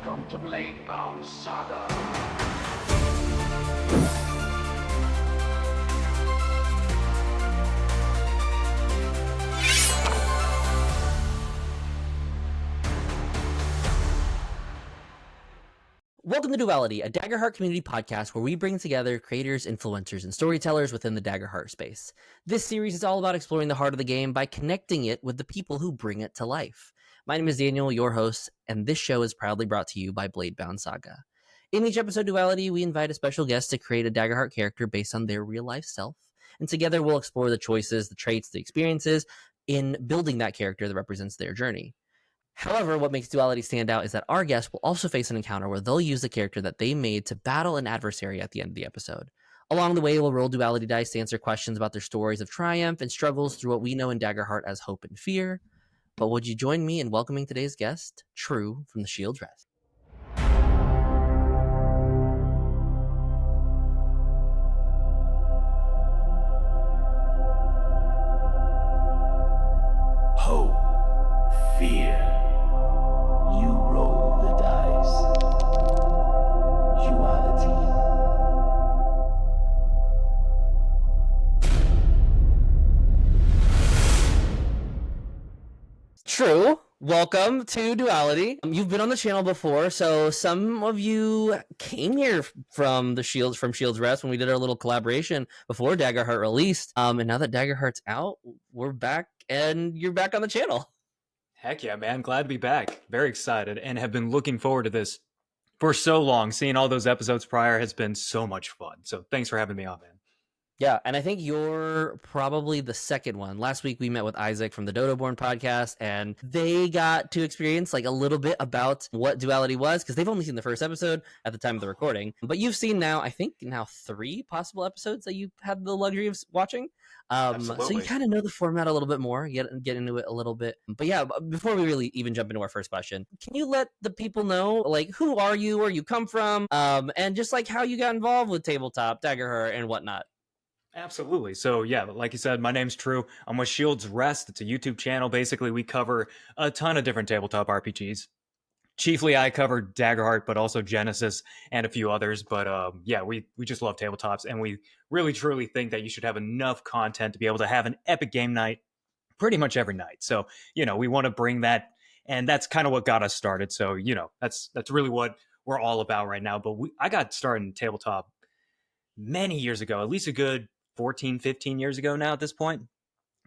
Welcome to BladeBound Saga. Welcome to Duality, a Daggerheart community podcast where we bring together creators, influencers, and storytellers within the Daggerheart space. This series is all about exploring the heart of the game by connecting it with the people who bring it to life. My name is Daniel, your host, and this show is proudly brought to you by BladeBound Saga. In each episode Duality, we invite a special guest to create a Daggerheart character based on their real-life self, and together we'll explore the choices, the traits, the experiences in building that character that represents their journey. However, what makes Duality stand out is that our guests will also face an encounter where they'll use the character that they made to battle an adversary at the end of the episode. Along the way, we'll roll Duality Dice to answer questions about their stories of triumph and struggles through what we know in Daggerheart as hope and fear. But would you join me in welcoming today's guest, True from the Shield's Rest? Hope, fear. You roll the dice. Duality. True, welcome to Duality. You've been on the channel before, so some of you came here from Shield's Rest when we did our little collaboration before Daggerheart released. And now that Daggerheart's out, we're back, and you're back on the channel. Heck yeah, man. Glad to be back. Very excited and have been looking forward to this for so long. Seeing all those episodes prior has been so much fun. So thanks for having me on, man. Yeah, and I think you're probably the second one. Last week we met with Isaac from the Dodoborn podcast, and they got to experience like a little bit about what Duality was, because they've only seen the first episode at the time of the recording. But you've seen now 3 possible episodes that you've had the luxury of watching. So you kind of know the format a little bit more, get into it a little bit. But yeah, before we really even jump into our first question, can you let the people know, like, who are you, where you come from, and just like how you got involved with tabletop, Daggerheart, and whatnot? Absolutely. So yeah, like you said, my name's True. I'm with Shield's Rest. It's a YouTube channel. Basically, we cover a ton of different tabletop RPGs. Chiefly, I cover Daggerheart, but also Genesis and a few others. But yeah, we just love tabletops, and we really truly think that you should have enough content to be able to have an epic game night pretty much every night. So we want to bring that, and that's kind of what got us started. So that's really what we're all about right now. But I got started in tabletop many years ago, at least a good 14, 15 years ago now at this point,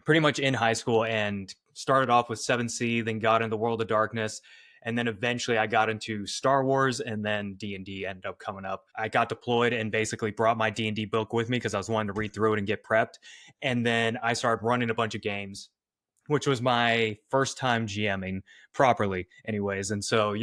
pretty much in high school, and started off with 7C, then got into World of Darkness, and then eventually I got into Star Wars, and then D&D ended up coming up. I got deployed and basically brought my D&D book with me because I was wanting to read through it and get prepped. And then I started running a bunch of games, which was my first time GMing properly anyways. And so,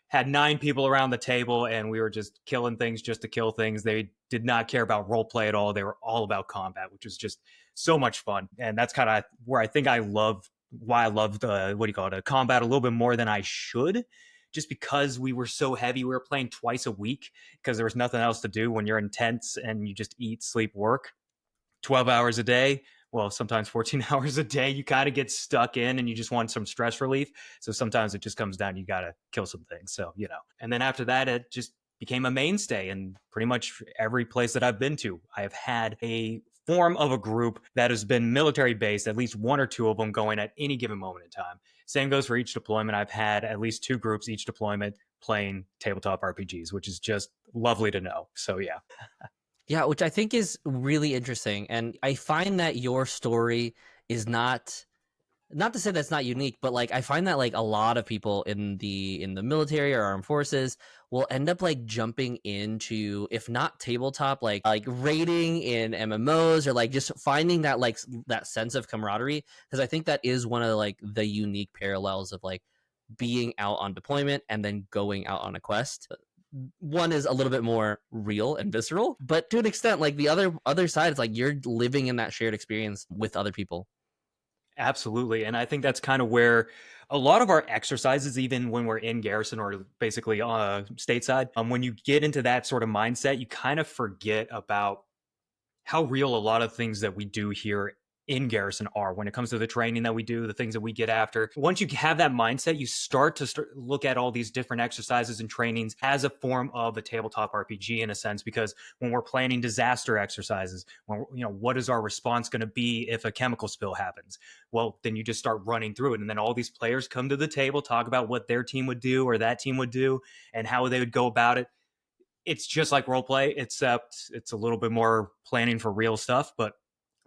had 9 people around the table, and we were just killing things just to kill things. They did not care about role play at all. They were all about combat, which was just so much fun. And that's kind of where I think why I loved combat a little bit more than I should, just because we were so heavy. We were playing twice a week because there was nothing else to do when you're intense and you just eat, sleep, work 12 hours a day. Well, sometimes 14 hours a day. You kind of get stuck in and you just want some stress relief. So sometimes it just comes down, you got to kill some things. So, and then after that, it just became a mainstay. And pretty much every place that I've been to, I have had a form of a group that has been military based, at least 1 or 2 of them going at any given moment in time. Same goes for each deployment. I've had at least 2 groups each deployment playing tabletop RPGs, which is just lovely to know. So, yeah. Yeah, which I think is really interesting. And I find that your story is not to say that's not unique, but like I find that like a lot of people in the military or armed forces will end up like jumping into, if not tabletop, like raiding in MMOs, or like just finding that like that sense of camaraderie, because I think that is one of like the unique parallels of like being out on deployment and then going out on a quest. One is a little bit more real and visceral, but to an extent, like the other side is like you're living in that shared experience with other people. Absolutely. And I think that's kind of where a lot of our exercises, even when we're in garrison or basically stateside, when you get into that sort of mindset, you kind of forget about how real a lot of things that we do here in Garrison are when it comes to the training that we do, the things that we get after. Once you have that mindset, you start to look at all these different exercises and trainings as a form of a tabletop RPG in a sense, because when we're planning disaster exercises, when what is our response going to be if a chemical spill happens? Well, then you just start running through it. And then all these players come to the table, talk about what their team would do or that team would do and how they would go about it. It's just like role play, except it's a little bit more planning for real stuff. But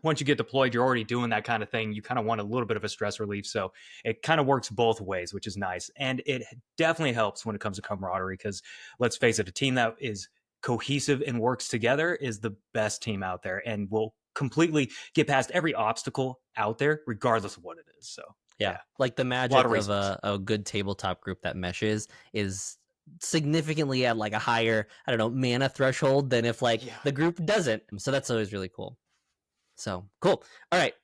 once you get deployed, you're already doing that kind of thing. You kind of want a little bit of a stress relief. So it kind of works both ways, which is nice. And it definitely helps when it comes to camaraderie, because let's face it, a team that is cohesive and works together is the best team out there and will completely get past every obstacle out there, regardless of what it is. So yeah. Like the magic of a good tabletop group that meshes is significantly at like a higher, I don't know, mana threshold than if like the group doesn't. So that's always really cool. So cool. All right.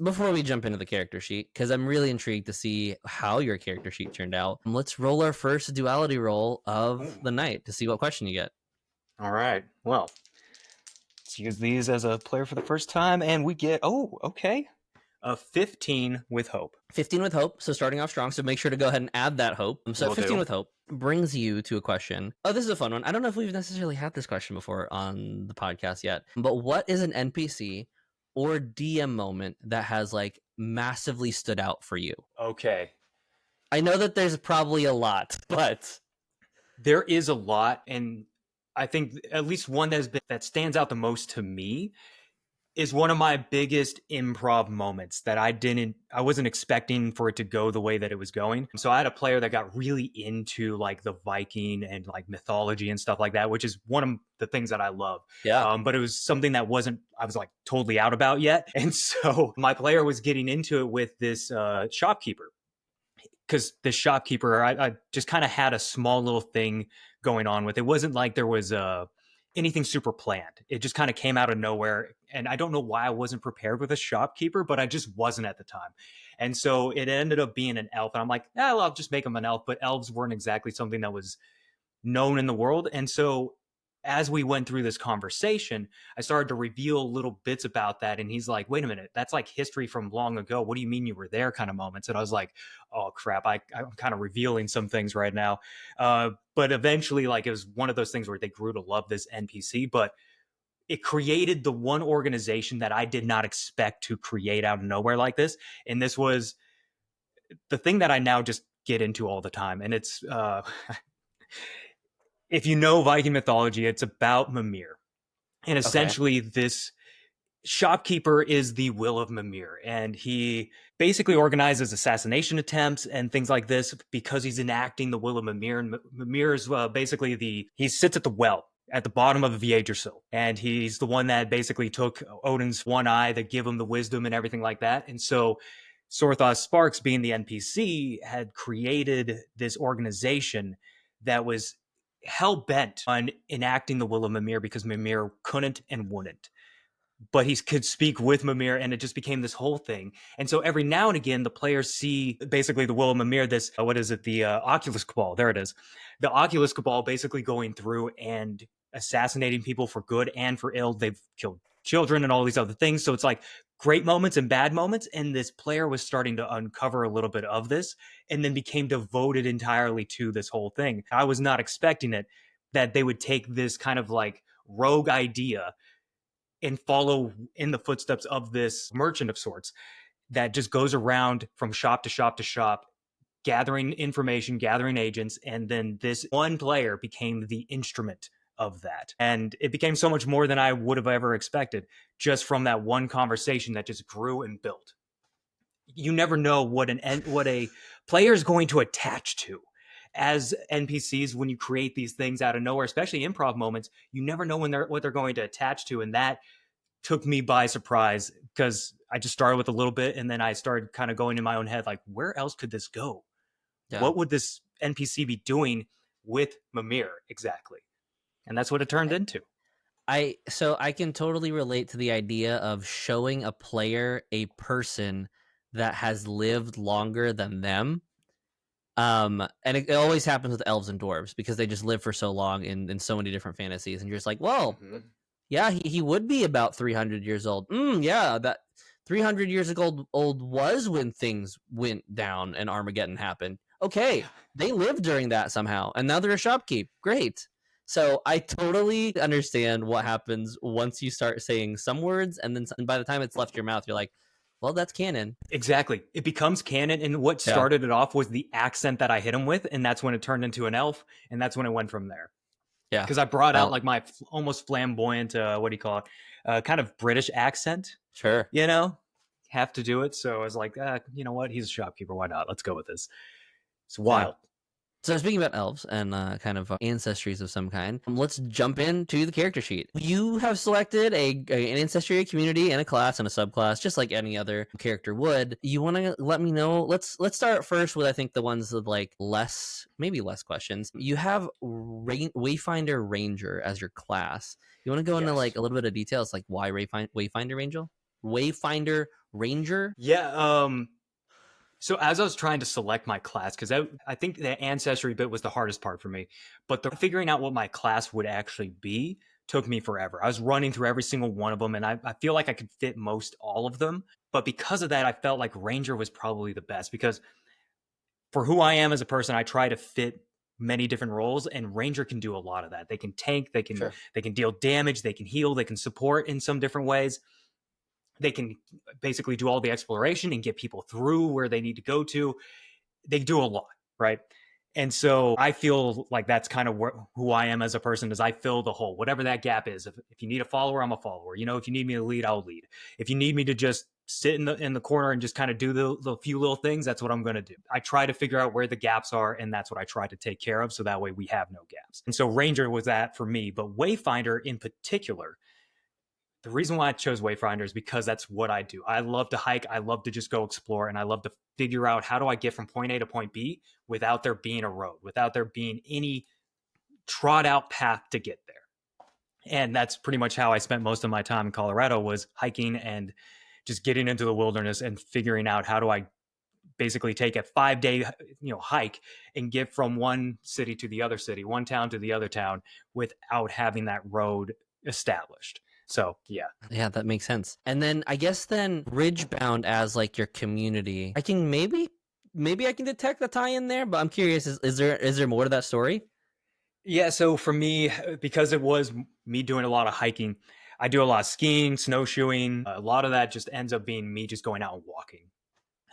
Before we jump into the character sheet, because I'm really intrigued to see how your character sheet turned out, let's roll our first duality roll of the night to see what question you get. All right. Well, let's use these as a player for the first time, and we get, okay, a 15 with hope. 15 with hope, so starting off strong, so make sure to go ahead and add that hope. So 15 with hope brings you to a question. Oh, this is a fun one. I don't know if we've necessarily had this question before on the podcast yet, but what is an NPC or DM moment that has like massively stood out for you? Okay. I know that there's probably a lot, but there is a lot, and I think at least one that stands out the most to me is one of my biggest improv moments that I wasn't expecting for it to go the way that it was going. So I had a player that got really into like the Viking and like mythology and stuff like that, which is one of the things that I love. Yeah. But it was something that I was like totally out about yet. And so my player was getting into it with this shopkeeper. Because the shopkeeper, I just kind of had a small little thing going on with it. It wasn't like there was anything super planned. It just kind of came out of nowhere. And I don't know why I wasn't prepared with a shopkeeper, but I just wasn't at the time. And so it ended up being an elf. And I'm like, well, I'll just make him an elf. But elves weren't exactly something that was known in the world. And so as we went through this conversation, I started to reveal little bits about that. And he's like, wait a minute, that's like history from long ago. What do you mean you were there kind of moments? And I was like, oh, crap, I'm kind of revealing some things right now. But eventually, like, it was one of those things where they grew to love this NPC. But it created the one organization that I did not expect to create out of nowhere like this. And this was the thing that I now just get into all the time. And it's... if you know Viking mythology, it's about Mimir. And essentially this shopkeeper is the will of Mimir. And he basically organizes assassination attempts and things like this because he's enacting the will of Mimir. And Mimir is basically he sits at the well at the bottom of the Vajrasil. And he's the one that basically took Odin's one eye that give him the wisdom and everything like that. And so Sorthos Sparks, being the NPC, had created this organization that was hell-bent on enacting the will of Mimir because Mimir couldn't and wouldn't. But he could speak with Mimir, and it just became this whole thing. And so every now and again, the players see basically the will of Mimir, this, the Oculus Cabal. There it is. The Oculus Cabal basically going through and assassinating people for good and for ill. They've killed children and all these other things. So it's like great moments and bad moments. And this player was starting to uncover a little bit of this and then became devoted entirely to this whole thing. I was not expecting it, that they would take this kind of like rogue idea and follow in the footsteps of this merchant of sorts that just goes around from shop to shop to shop, gathering information, gathering agents. And then this one player became the instrument of that. And it became so much more than I would have ever expected just from that one conversation that just grew and built. You never know what a player is going to attach to as NPCs when you create these things out of nowhere, especially improv moments. You never know what they're going to attach to. And that took me by surprise because I just started with a little bit and then I started kind of going in my own head, like, where else could this go? Yeah. What would this NPC be doing with Mimir exactly? And that's what it turned into. So I can totally relate to the idea of showing a player a person that has lived longer than them. And it always happens with elves and dwarves because they just live for so long in so many different fantasies. And you're just like, well, yeah, he would be about 300 years old. Yeah, 300 years old was when things went down and Armageddon happened. Okay, they lived during that somehow, and now they're a shopkeep. Great. So I totally understand what happens once you start saying some words, and then by the time it's left your mouth, you're like, well, that's canon. Exactly. It becomes canon, and what Yeah. started it off was the accent that I hit him with, and that's when it turned into an elf, and that's when it went from there. Yeah. Because I brought out like my almost flamboyant, what do you call it, kind of British accent. Sure. You know, have to do it. So I was like, you know what? He's a shopkeeper. Why not? Let's go with this. It's wild. Yeah. So speaking about elves and kind of ancestries of some kind, let's jump into the character sheet. You have selected an ancestry, a community, and a class and a subclass, just like any other character would. You want to let me know? Let's start first with I think the ones with like maybe less questions. You have Wayfinder Ranger as your class. You want to go into like a little bit of details, like why Wayfinder Ranger? Wayfinder Ranger? Yeah. So as I was trying to select my class, because I think the ancestry bit was the hardest part for me, but figuring out what my class would actually be took me forever. I was running through every single one of them, and I feel like I could fit most all of them. But because of that, I felt like Ranger was probably the best, because for who I am as a person, I try to fit many different roles, and Ranger can do a lot of that. They can tank, they can deal damage, they can heal, they can support in some different ways. They can basically do all the exploration and get people through where they need to go to. They do a lot, right? And so I feel like that's kind of who I am as a person, is I fill the hole, whatever that gap is. If you need a follower, I'm a follower. You know, if you need me to lead, I'll lead. If you need me to just sit in the corner and just kind of do the few little things, that's what I'm going to do. I try to figure out where the gaps are, and that's what I try to take care of, so that way we have no gaps. And so Ranger was that for me, but Wayfinder in particular, the reason why I chose Wayfinder is because that's what I do. I love to hike. I love to just go explore, and I love to figure out how do I get from point A to point B without there being a road, without there being any trod out path to get there. And that's pretty much how I spent most of my time in Colorado, was hiking and just getting into the wilderness and figuring out how do I basically take a 5-day hike and get from one city to the other city, one town to the other town, without having that road established. So yeah, that makes sense. And then I guess Ridgebound as like your community, I can maybe I can detect the tie in there, but I'm curious, is there more to that story? Yeah, so for me, because it was me doing a lot of hiking, I do a lot of skiing, snowshoeing. A lot of that just ends up being me just going out and walking.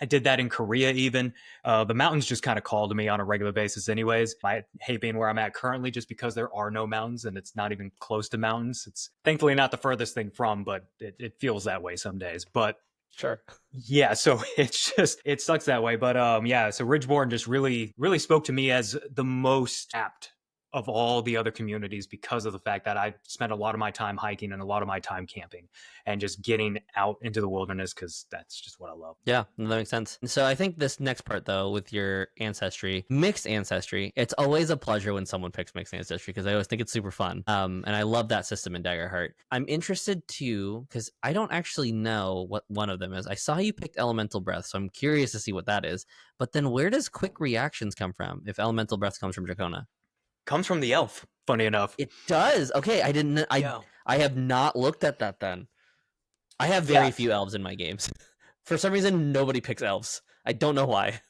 I did that in Korea even. The mountains just kind of call to me on a regular basis anyways. I hate being where I'm at currently just because there are no mountains, and it's not even close to mountains. It's thankfully not the furthest thing from, but it feels that way some days. But sure. Yeah, so it sucks that way. But yeah, so Ridgeborn just really, really spoke to me as the most apt of all the other communities, because of the fact that I spent a lot of my time hiking and a lot of my time camping and just getting out into the wilderness, because that's just what I love. Yeah, that makes sense. So I think this next part, though, with your ancestry, mixed ancestry, it's always a pleasure when someone picks mixed ancestry, because I always think it's super fun. And I love that system in Daggerheart. I'm interested too, because I don't actually know what one of them is. I saw you picked Elemental Breath, so I'm curious to see what that is. But then where does Quick Reactions come from if Elemental Breath comes from Dracona? Comes from the elf, funny enough. It does. Okay, I didn't. I have not looked at that then. I have very few elves in my games. For some reason, nobody picks elves. I don't know why.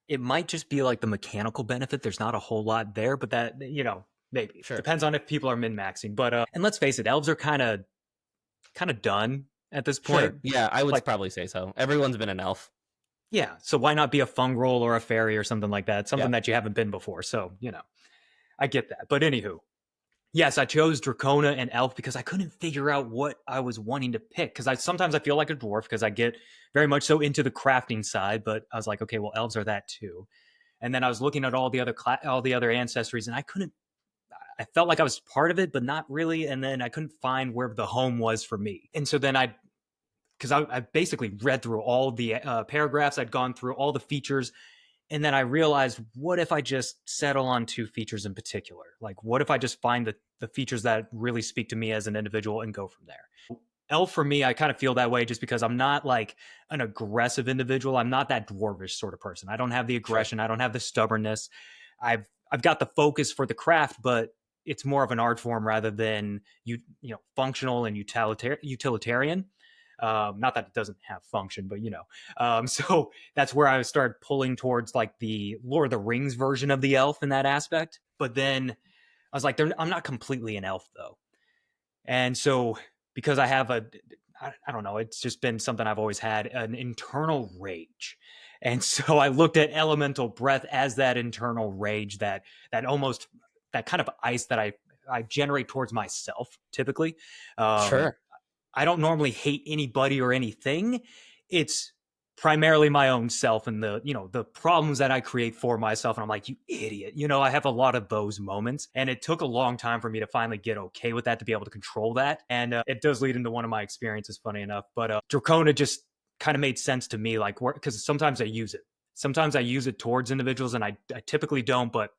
It might just be like the mechanical benefit. There's not a whole lot there, but that, maybe. Sure. Depends on if people are min-maxing. But and let's face it, elves are kind of done at this point. Sure. Yeah, I would probably say so. Everyone's been an elf. Yeah, so why not be a fungrel or a fairy or something like that? Something that you haven't been before. So, I get that. But anywho, yes, I chose Dracona and Elf because I couldn't figure out what I was wanting to pick. Because sometimes I feel like a dwarf because I get very much so into the crafting side. But I was like, okay, well, elves are that too. And then I was looking at all the other ancestries, and I felt like I was part of it, but not really. And then I couldn't find where the home was for me. And so then because I basically read through all the paragraphs, I'd gone through all the features. And then I realized, what if I just settle on 2 features in particular? Like, what if I just find the features that really speak to me as an individual and go from there? Elf, for me, I kind of feel that way just because I'm not like an aggressive individual. I'm not that dwarvish sort of person. I don't have the aggression. Sure. I don't have the stubbornness. I've got the focus for the craft, but it's more of an art form rather than functional and utilitarian. Not that it doesn't have function, but so that's where I started pulling towards like the Lord of the Rings version of the elf in that aspect. But then I was like, I'm not completely an elf though. And so because I have I don't know, it's just been something I've always had, an internal rage. And so I looked at elemental breath as that internal rage, that almost that kind of ice that I generate towards myself typically. Sure. I don't normally hate anybody or anything. It's primarily my own self and the problems that I create for myself. And I'm like, you idiot. I have a lot of those moments. And it took a long time for me to finally get okay with that, to be able to control that. And it does lead into one of my experiences, funny enough. But Dracona just kind of made sense to me, like, because sometimes I use it. Sometimes I use it towards individuals, and I typically don't, but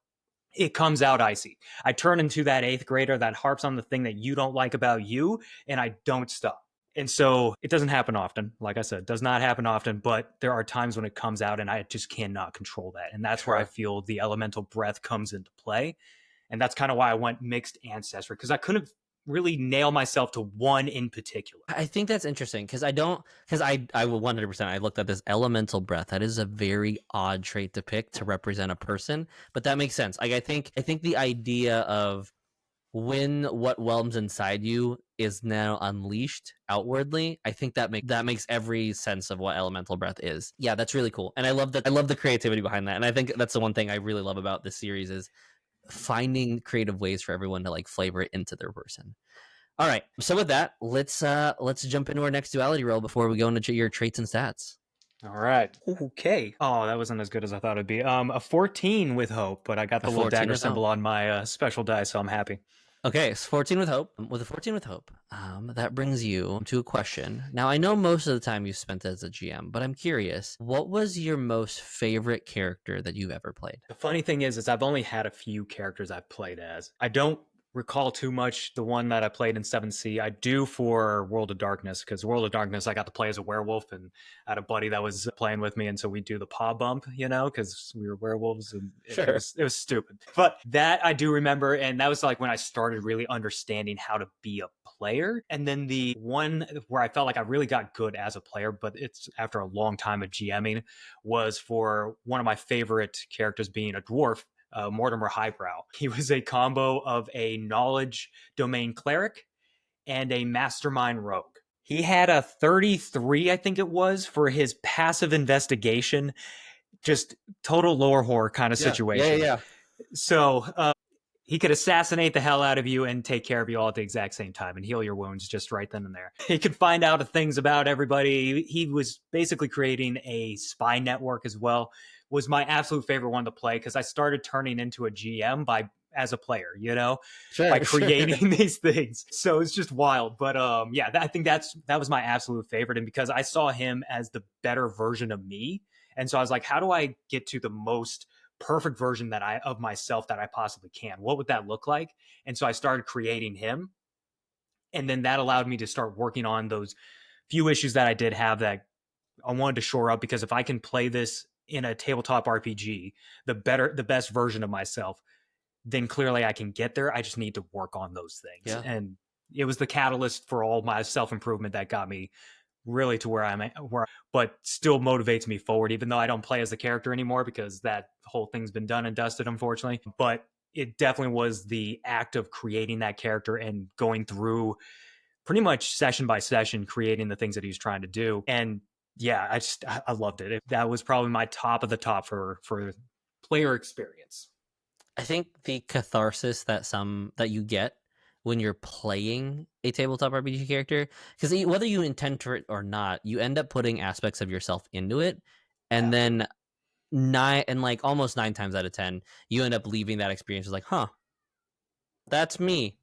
it comes out icy. I turn into that 8th grader that harps on the thing that you don't like about you, and I don't stop. And so it doesn't happen often. Like I said, it does not happen often, but there are times when it comes out and I just cannot control that. And that's where I feel the elemental breath comes into play. And that's kind of why I went mixed ancestry, because I couldn't really nail myself to one in particular. I think that's interesting because I will 100%. I looked at this elemental breath. That is a very odd trait to pick to represent a person, but that makes sense. Like I think the idea of when what whelms inside you is now unleashed outwardly, I think that makes every sense of what elemental breath is. Yeah, that's really cool, and I love that. I love the creativity behind that, and I think that's the one thing I really love about this series is finding creative ways for everyone to like flavor it into their person. All right, so with that, let's jump into our next duality roll before we go into your traits and stats. All right. Okay. Oh, that wasn't as good as I thought it'd be. A 14 with hope, but I got the little dagger symbol on my special die, so I'm happy. Okay, so 14 with hope. With a 14 with hope, that brings you to a question. Now, I know most of the time you spent as a GM, but I'm curious, what was your most favorite character that you've ever played? The funny thing is I've only had a few characters I've played as. I don't recall too much the one that I played in 7C. I do for World of Darkness, because World of Darkness I got to play as a werewolf, and I had a buddy that was playing with me, and so we do the paw bump, because we were werewolves, and Sure. it was stupid. But that I do remember, and that was like when I started really understanding how to be a player. And then the one where I felt like I really got good as a player, but it's after a long time of GMing, was for one of my favorite characters being a dwarf, Mortimer Highbrow. He was a combo of a knowledge domain cleric and a mastermind rogue. He had a 33, I think it was, for his passive investigation. Just total lore horror kind of situation. Yeah. So he could assassinate the hell out of you and take care of you all at the exact same time and heal your wounds just right then and there. He could find out things about everybody. He was basically creating a spy network as well. Was my absolute favorite one to play, because I started turning into a GM as a player, by creating these things. So it's just wild. But I think that was my absolute favorite. And because I saw him as the better version of me. And so I was like, how do I get to the most perfect version of myself that I possibly can? What would that look like? And so I started creating him. And then that allowed me to start working on those few issues that I did have that I wanted to shore up, because if I can play this in a tabletop RPG, the best version of myself, then clearly I can get there. I just need to work on those things. Yeah. And it was the catalyst for all my self-improvement that got me really to where I'm at, but still motivates me forward, even though I don't play as the character anymore, because that whole thing's been done and dusted, unfortunately. But it definitely was the act of creating that character and going through pretty much session by session, creating the things that he was trying to do. And yeah, I loved it. That was probably my top of the top for player experience. I think the catharsis that you get when you're playing a tabletop RPG character, because whether you intend for it or not, you end up putting aspects of yourself into it, and then almost 9 times out of 10, you end up leaving that experience like, huh, that's me.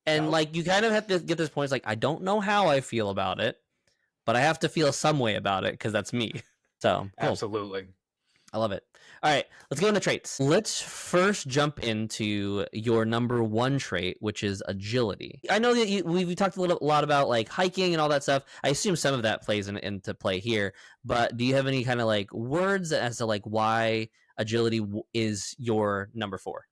And you kind of have to get this point. It's like, I don't know how I feel about it, but I have to feel some way about it because that's me. So cool. Absolutely. I love it. All right, let's go into traits. Let's first jump into your number 1 trait, which is agility. I know that we've talked a lot about like hiking and all that stuff. I assume some of that plays into play here, but do you have any kind of like words as to like why agility is your number 4?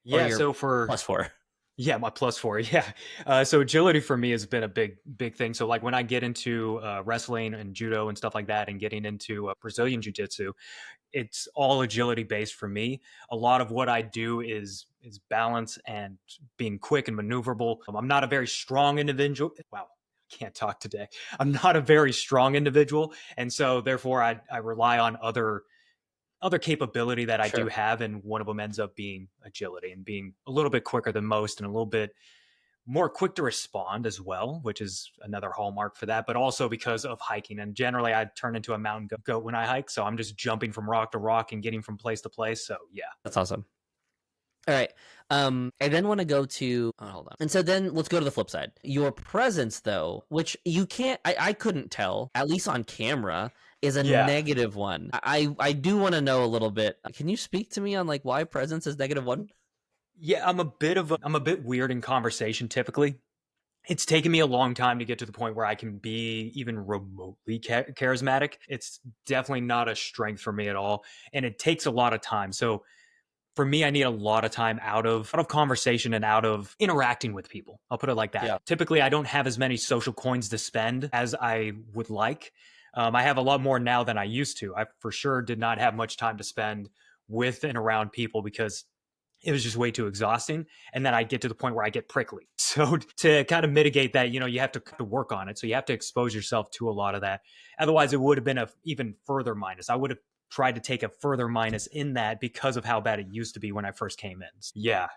Yeah, so for +4. Yeah, my +4. Yeah. So agility for me has been a big thing. So like when I get into wrestling and judo and stuff like that, and getting into Brazilian jiu-jitsu, it's all agility based for me. A lot of what I do is balance and being quick and maneuverable. I'm not a very strong individual. Wow, can't talk today. I'm not a very strong individual, and so therefore I rely on other capability that I do Sure. have, and one of them ends up being agility and being a little bit quicker than most and a little bit more quick to respond as well, which is another hallmark for that, but also because of hiking. And generally, I turn into a mountain goat when I hike. So I'm just jumping from rock to rock and getting from place to place. So yeah. That's awesome. All right. I then want to go to hold on. And so then let's go to the flip side. Your presence, though, which you can't, I couldn't tell, at least on camera, is a Yeah. negative one. I do want to know a little bit. Can you speak to me on like why presence is -1? Yeah, I'm a bit weird in conversation typically. It's taken me a long time to get to the point where I can be even remotely charismatic. It's definitely not a strength for me at all. And it takes a lot of time. So for me, I need a lot of time out of conversation and out of interacting with people. I'll put it like that. Yeah. Typically, I don't have as many social coins to spend as I would like. I have a lot more now than I used to. I for sure did not have much time to spend with and around people because it was just way too exhausting. And then I get to the point where I get prickly. So to kind of mitigate that, you have to work on it. So you have to expose yourself to a lot of that. Otherwise, it would have been a even further minus. I would have tried to take a further minus in that because of how bad it used to be when I first came in. Yeah,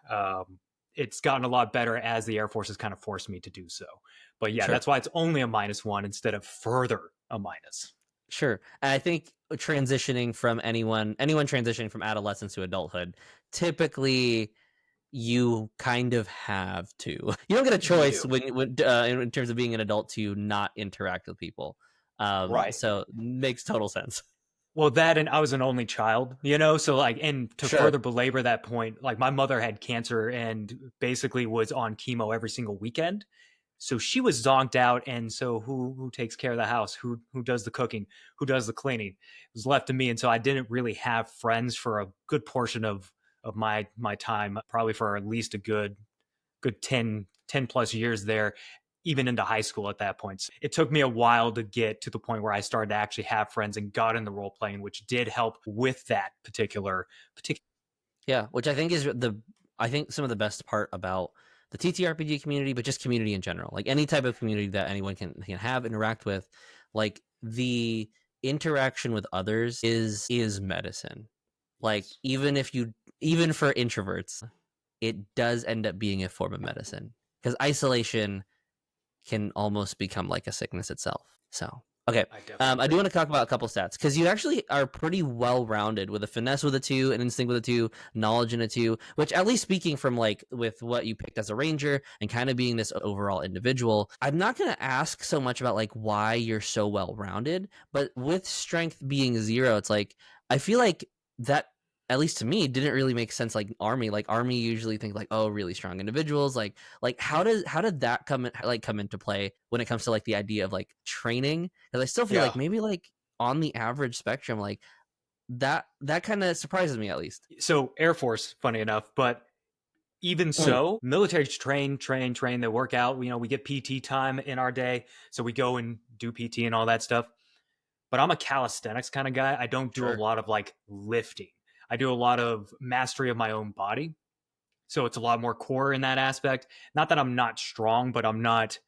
it's gotten a lot better as the Air Force has kind of forced me to do so. But yeah, Sure. that's why it's only a -1 instead of further a minus. Sure. And I think transitioning from anyone transitioning from adolescence to adulthood, typically you kind of have to. You don't get a You choice do. in terms of being an adult to not interact with people. Right. So makes total sense. Well, that and I was an only child, so like, and to Sure. further belabor that point, like my mother had cancer and basically was on chemo every single weekend. So she was zonked out, and so who takes care of the house? Who does the cooking? Who does the cleaning? It was left to me, and so I didn't really have friends for a good portion of my time, probably for at least a good 10 plus years there, even into high school at that point. So it took me a while to get to the point where I started to actually have friends and got in the role playing, which did help with that particular. Yeah, which I think is I think some of the best part about the TTRPG community, but just community in general, like any type of community that anyone can have interact with, like the interaction with others is medicine. Like even for introverts, it does end up being a form of medicine because isolation can almost become like a sickness itself. So, okay. I definitely I do want to talk about a couple stats because you actually are pretty well rounded with a finesse with a 2, an instinct with a 2, knowledge in a 2, which at least speaking from like with what you picked as a ranger and kind of being this overall individual, I'm not going to ask so much about like why you're so well rounded, but with strength being 0, it's like I feel like that at least to me didn't really make sense. Like army usually think like, oh, really strong individuals, like how did that come into play when it comes to like the idea of like training? Because I still feel Yeah. like maybe like on the average spectrum, like that kind of surprises me at least. So Air Force, funny enough, but even so, military train. They work out. We get PT time in our day, so we go and do PT and all that stuff. But I'm a calisthenics kind of guy. I don't do a Sure. lot of like lifting. I do a lot of mastery of my own body. So it's a lot more core in that aspect. Not that I'm not strong, but I'm not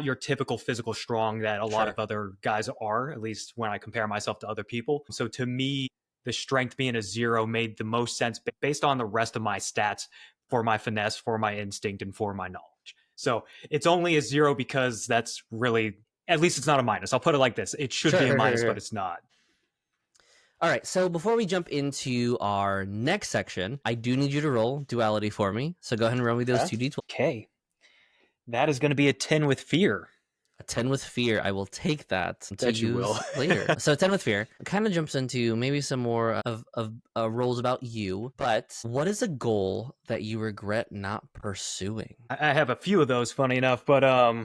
your typical physical strong that a lot Sure. of other guys are, at least when I compare myself to other people. So to me, the strength being a 0 made the most sense based on the rest of my stats for my finesse, for my instinct, and for my knowledge. So it's only a 0 because that's really, at least it's not a minus. I'll put it like this. It should be a minus, but it's not. All right, so before we jump into our next section, I do need you to roll duality for me. So go ahead and roll me those Okay. 2d12. Okay. That is going to be a 10 with fear. A 10 with fear. I will take that to Bet you use will. later. So 10 with fear kind of jumps into maybe some more of roles about you. But what is a goal that you regret not pursuing? I have a few of those, funny enough, but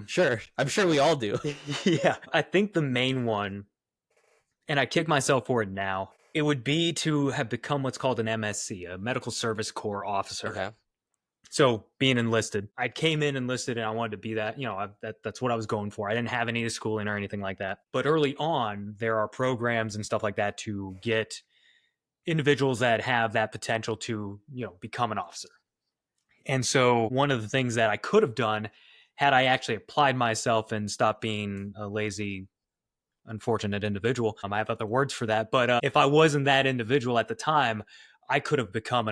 Sure, I'm sure we all do. yeah, I think the main one, and I kick myself for it now, it would be to have become what's called an MSC, a Medical Service Corps officer. Okay. So being enlisted, I came in enlisted and I wanted to be that, that's what I was going for. I didn't have any schooling or anything like that. But early on, there are programs and stuff like that to get individuals that have that potential to, become an officer. And so one of the things that I could have done had I actually applied myself and stopped being a lazy, unfortunate individual. I have other words for that. But if I wasn't that individual at the time, I could have become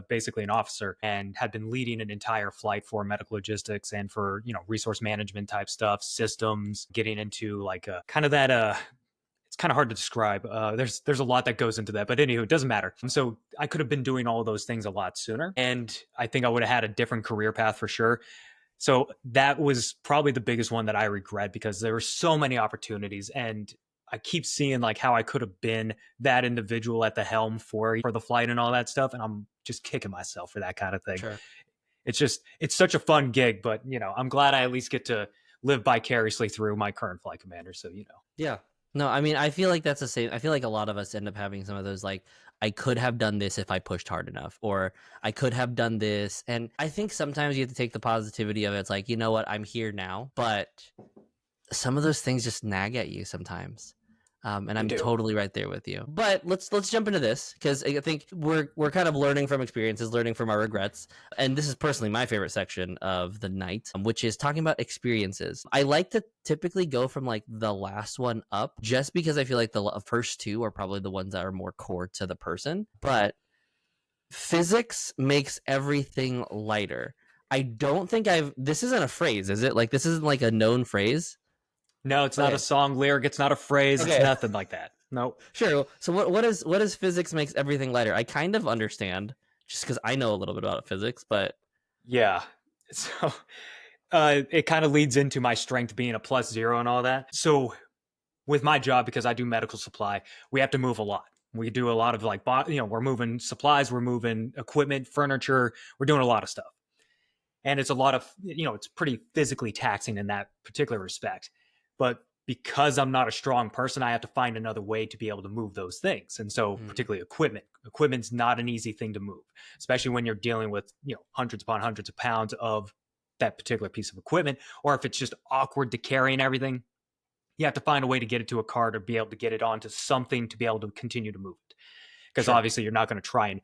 basically an officer and had been leading an entire flight for medical logistics and for, resource management type stuff, systems, getting into like kind of that it's kind of hard to describe. There's a lot that goes into that, but anywho, it doesn't matter. And so I could have been doing all of those things a lot sooner, and I think I would have had a different career path for sure. So that was probably the biggest one that I regret, because there were so many opportunities, and I keep seeing like how I could have been that individual at the helm for the flight and all that stuff, and I'm just kicking myself for that kind of thing. Sure. It's such a fun gig, but I'm glad I at least get to live vicariously through my current flight commander. So Yeah. No, I mean, I feel like that's the same. I feel like a lot of us end up having some of those, like, I could have done this if I pushed hard enough, or I could have done this. And I think sometimes you have to take the positivity of it. It's like, you know what, I'm here now. But some of those things just nag at you sometimes. And I'm do. totally right there with you. But let's jump into this, because I think we're kind of learning from experiences, learning from our regrets. And this is personally my favorite section of the night, which is talking about experiences. I like to typically go from like the last one up, just because I feel like the first two are probably the ones that are more core to the person. But physics makes everything lighter. I don't think this isn't a phrase, is it? Like, this isn't like a known phrase. No, it's not a song lyric. It's not a phrase. Okay. It's nothing like that. Nope. Sure. So what is physics makes everything lighter? I kind of understand, just because I know a little bit about physics, but Yeah. So it kind of leads into my strength being a +0 and all that. So with my job, because I do medical supply, we have to move a lot. We do a lot of like, we're moving supplies, we're moving equipment, furniture, we're doing a lot of stuff. And it's a lot of, it's pretty physically taxing in that particular respect. But because I'm not a strong person, I have to find another way to be able to move those things. And so particularly equipment's not an easy thing to move, especially when you're dealing with, hundreds upon hundreds of pounds of that particular piece of equipment, or if it's just awkward to carry and everything, you have to find a way to get it to a cart or be able to get it onto something to be able to continue to move it. Because obviously you're not going to try and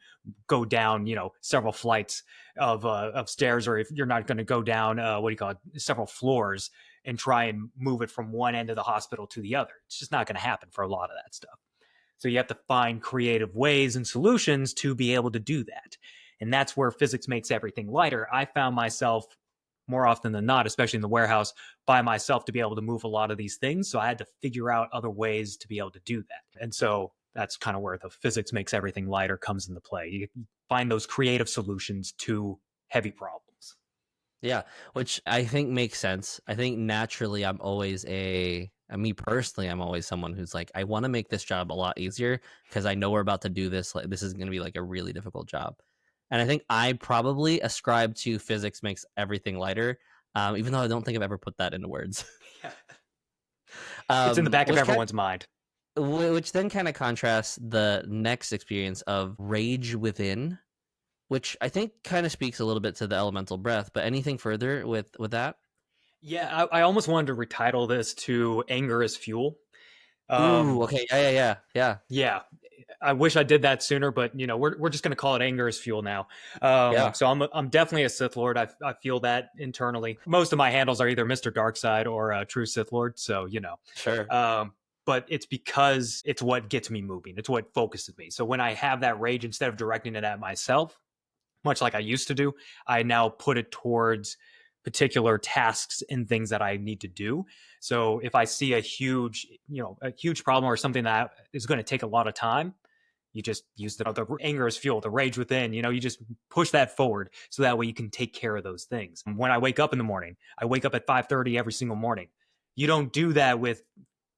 go down, several flights of stairs, or if you're not going to go down, several floors and try and move it from one end of the hospital to the other. It's just not going to happen for a lot of that stuff. So you have to find creative ways and solutions to be able to do that. And that's where physics makes everything lighter. I found myself more often than not, especially in the warehouse, by myself to be able to move a lot of these things. So I had to figure out other ways to be able to do that. And so that's kind of where the physics makes everything lighter comes into play. You find those creative solutions to heavy problems. Yeah, which I think makes sense. I think naturally I'm always me personally, I'm always someone who's like, I want to make this job a lot easier because I know we're about to do this. Like, this is going to be like a really difficult job. And I think I probably ascribe to physics makes everything lighter, even though I don't think I've ever put that into words. It's in the back of everyone's mind. Which then kind of contrasts the next experience of rage within, which I think kind of speaks a little bit to the elemental breath. But anything further with that? Yeah, I almost wanted to retitle this to Anger is Fuel. Ooh, okay. Yeah. Yeah. I wish I did that sooner, but we're just going to call it Anger is Fuel now. So I'm definitely a Sith Lord. I feel that internally. Most of my handles are either Mr. Darkseid or a true Sith Lord. So Sure. But it's because it's what gets me moving. It's what focuses me. So when I have that rage, instead of directing it at myself, much like I used to do, I now put it towards particular tasks and things that I need to do. So if I see a huge problem or something that is going to take a lot of time, you just use the anger as fuel, the rage within, you just push that forward so that way you can take care of those things. When I wake up in the morning, I wake up at 5:30 every single morning. You don't do that with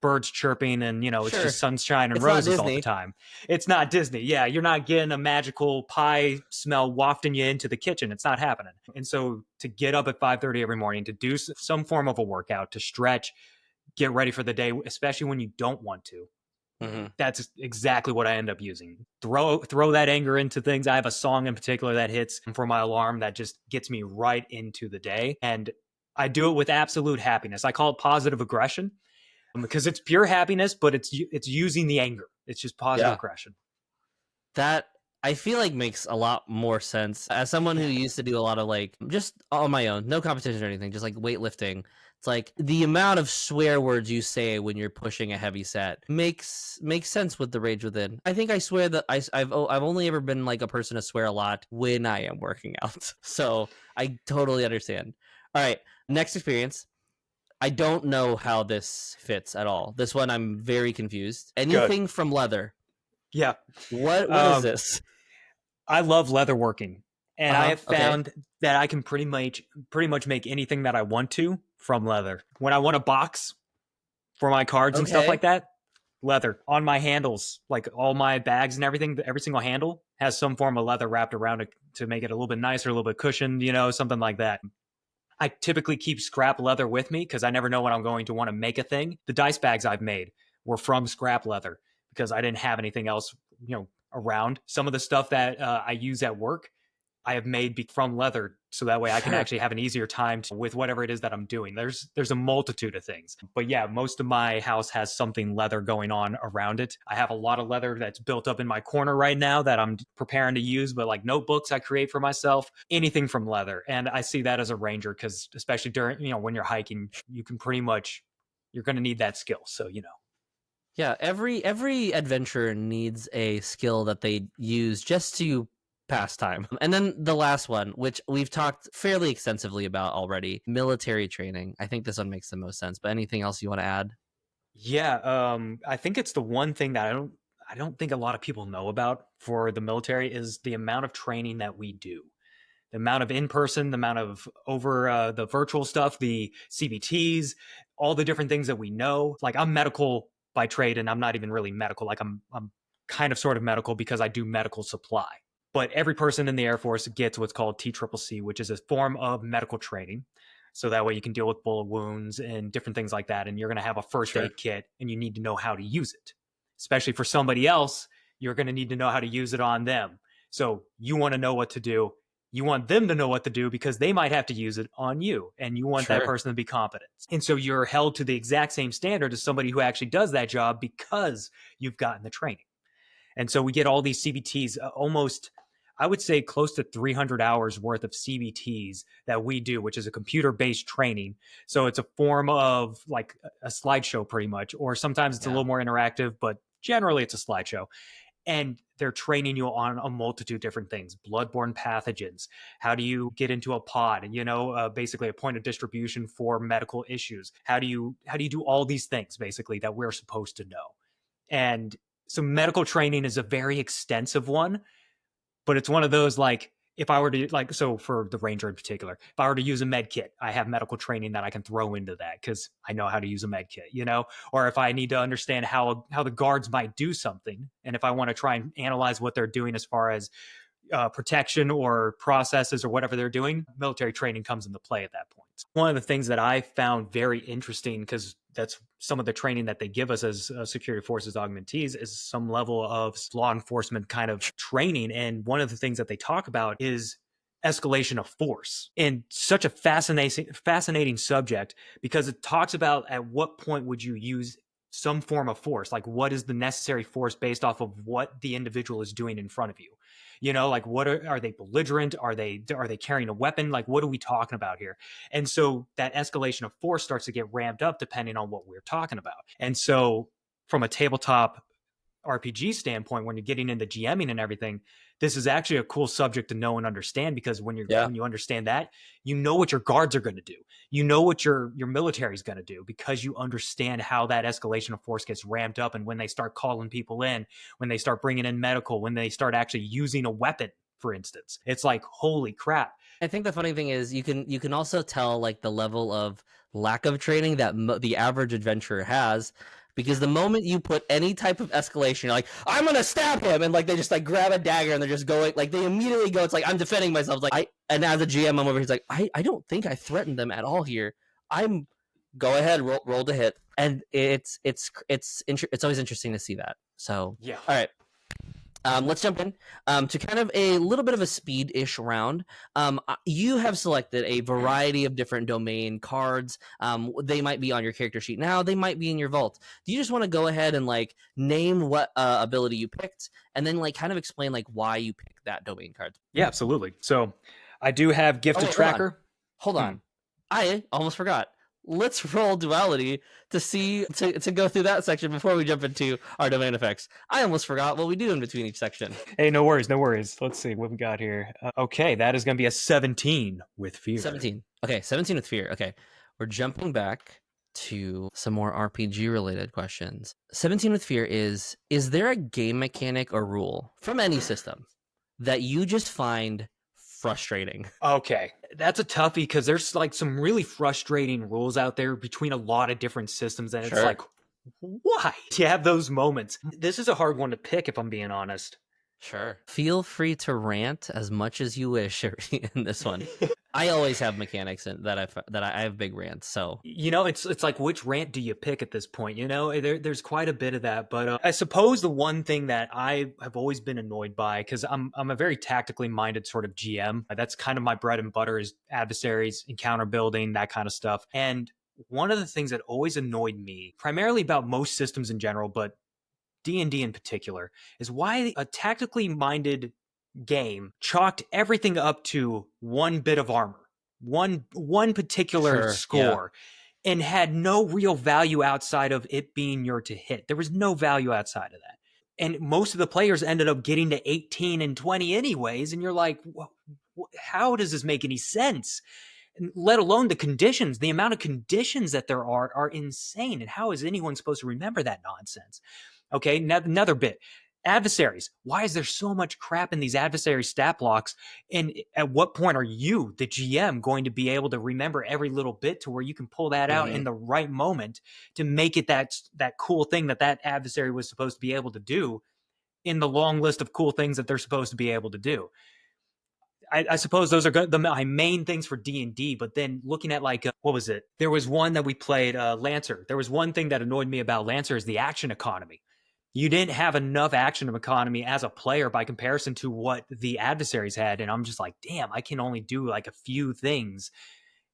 birds chirping and it's just sunshine and roses all the time. It's not Disney. Yeah, you're not getting a magical pie smell wafting you into the kitchen. It's not happening. And so to get up at 5:30 every morning, to do some form of a workout, to stretch, get ready for the day, especially when you don't want to, That's exactly what I end up using. Throw that anger into things. I have a song in particular that hits for my alarm that just gets me right into the day. And I do it with absolute happiness. I call it positive aggression because it's pure happiness, but it's using the anger. It's just positive aggression. That I feel like makes a lot more sense as someone who used to do a lot of like just on my own, no competition or anything, just like weightlifting. It's like the amount of swear words you say when you're pushing a heavy set makes sense with the Rage Within. I think I swear that I've only ever been like a person to swear a lot when I am working out, so I totally understand. All right, next experience. I don't know how this fits at all. This one I'm very confused. Anything from leather. Yeah. What is this? I love leatherworking, and I have Okay. found that I can pretty much make anything that I want to from leather. When I want a box for my cards and stuff Okay. like that, leather on my handles, like all my bags and everything. Every single handle has some form of leather wrapped around it to make it a little bit nicer, a little bit cushioned, something like that. I typically keep scrap leather with me because I never know when I'm going to want to make a thing. The dice bags I've made were from scrap leather because I didn't have anything else, around. Some of the stuff that I use at work, I have made from leather, so that way I can actually have an easier time with whatever it is that I'm doing. There's a multitude of things, but yeah, most of my house has something leather going on around it. I have a lot of leather that's built up in my corner right now that I'm preparing to use, but like notebooks I create for myself, anything from leather. And I see that as a ranger because especially during, when you're hiking, you can you're going to need that skill. So, Yeah, every adventurer needs a skill that they use just to pass time. And then the last one, which we've talked fairly extensively about already, military training. I think this one makes the most sense, but anything else you want to add? Yeah, I think it's the one thing that I don't think a lot of people know about for the military is the amount of training that we do. The amount of in person, the amount of over the virtual stuff, the CBTs, all the different things that we know. Like I'm medical by trade, and I'm not even really medical. Like I'm kind of sort of medical because I do medical supply. But every person in the Air Force gets what's called TCCC, which is a form of medical training. So that way you can deal with bullet wounds and different things like that. And you're going to have a first aid kit and you need to know how to use it. Especially for somebody else, you're going to need to know how to use it on them. So you want to know what to do. You want them to know what to do because they might have to use it on you, and you want that person to be competent. And so you're held to the exact same standard as somebody who actually does that job because you've gotten the training. And so we get all these CBTs, almost, I would say close to 300 hours worth of CBTs that we do, which is a computer-based training. So it's a form of like a slideshow pretty much, or sometimes it's a little more interactive, but generally it's a slideshow. And they're training you on a multitude of different things, bloodborne pathogens. How do you get into a pod? Basically a point of distribution for medical issues. How do you do all these things basically that we're supposed to know? And so medical training is a very extensive one, but it's one of those like, if I were to so for the Ranger in particular, if I were to use a med kit, I have medical training that I can throw into that because I know how to use a med kit, or if I need to understand how the guards might do something. And if I want to try and analyze what they're doing as far as protection or processes or whatever they're doing, military training comes into play at that point. One of the things that I found very interesting, because that's some of the training that they give us as security forces augmentees, is some level of law enforcement kind of training. And one of the things that they talk about is escalation of force, and such a fascinating subject, because it talks about at what point would you use some form of force, like what is the necessary force based off of what the individual is doing in front of you. Like what are they belligerent? Are they carrying a weapon? Like what are we talking about here? And so that escalation of force starts to get ramped up depending on what we're talking about. And so from a tabletop RPG standpoint, when you're getting into GMing and everything, this is actually a cool subject to know and understand, because when you understand that, you know what your guards are going to do. You know what your military is going to do, because you understand how that escalation of force gets ramped up. And when they start calling people in, when they start bringing in medical, when they start actually using a weapon, for instance, it's like, holy crap. I think the funny thing is you can also tell like the level of lack of training that the average adventurer has, because the moment you put any type of escalation, you're like, I'm gonna stab him, and like they just like grab a dagger and they're just going, like they immediately go, it's like, I'm defending myself. Like and as a GM, I'm over here, like I don't think I threatened them at all here. Go ahead, roll to hit. And it's always interesting to see that. So Yeah. all right. Let's jump in to kind of a little bit of a speed-ish round. You have selected a variety of different domain cards. They might be on your character sheet now. They might be in your vault. Do you just want to go ahead and like name what ability you picked, and then like kind of explain like why you picked that domain card? Yeah, absolutely. So I do have Gifted wait, hold on. Tracker. Hold on. I almost forgot. Let's roll duality to see to go through that section before we jump into our domain effects. I almost forgot what we do in between each section. Hey, no worries, no worries. Let's see what we got here. Okay, that is going to be a 17 with fear. 17. Okay, 17 with fear. Okay, we're jumping back to some more RPG related questions. 17 with fear is there a game mechanic or rule from any system that you just find frustrating? Okay, that's a toughie because there's like some really frustrating rules out there between a lot of different systems, and it's Sure. like, why do you have those moments? This is a hard one to pick, if I'm being honest. Sure. Feel free to rant as much as you wish in this one. I always have mechanics that I have big rants. So You know, it's like, which rant do you pick at this point? You know, there's quite a bit of that. But I suppose the one thing that I have always been annoyed by, because I'm a very tactically minded sort of GM. That's kind of my bread and butter, is adversaries, encounter building, that kind of stuff. And one of the things that always annoyed me, primarily about most systems in general, but D&D in particular, is why a tactically minded game chalked everything up to one bit of armor, one particular Sure, score, and had no real value outside of it being your to hit. There was no value outside of that. And most of the players ended up getting to 18 and 20 anyways, and you're like, how does this make any sense? Let alone the conditions. The amount of conditions that there are insane, and how is anyone supposed to remember that nonsense? Okay, another bit. Adversaries. Why is there so much crap in these adversary stat blocks? And at what point are you, the GM, going to be able to remember every little bit to where you can pull that out in the right moment to make it that cool thing that adversary was supposed to be able to do in the long list of cool things that they're supposed to be able to do? I suppose those are my main things for D&D. But then looking at like, what was it? There was one that we played, Lancer. There was one thing that annoyed me about Lancer is the action economy. You didn't have enough action economy as a player by comparison to what the adversaries had. And I'm just like, damn, I can only do like a few things.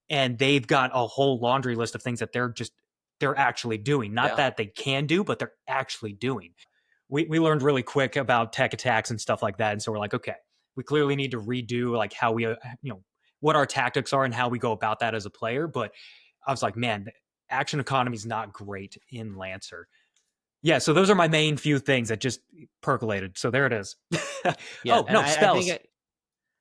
And they've got a whole laundry list of things that they're actually doing. Not that they can do, but they're actually doing. We learned really quick about tech attacks and stuff like that. And so we're like, okay, we clearly need to redo like how we, what our tactics are and how we go about that as a player. But I was like, man, the action economy is not great in Lancer. Yeah, so those are my main few things that just percolated. So there it is. Spells.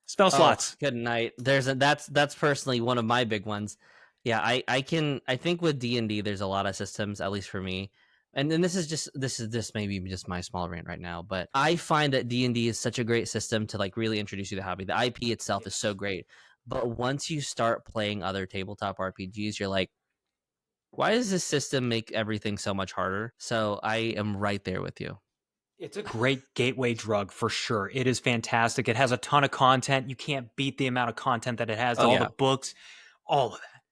Spell slots. Good night. That's personally one of my big ones. Yeah, I think with D&D there's a lot of systems, at least for me. And then this is maybe just my small rant right now, but I find that D&D is such a great system to like really introduce you to the hobby. The IP itself is so great, but once you start playing other tabletop RPGs, you're like, why does this system make everything so much harder? So I am right there with you. It's a great gateway drug for sure. It is fantastic. It has a ton of content. You can't beat the amount of content that it has. All the books, all of that.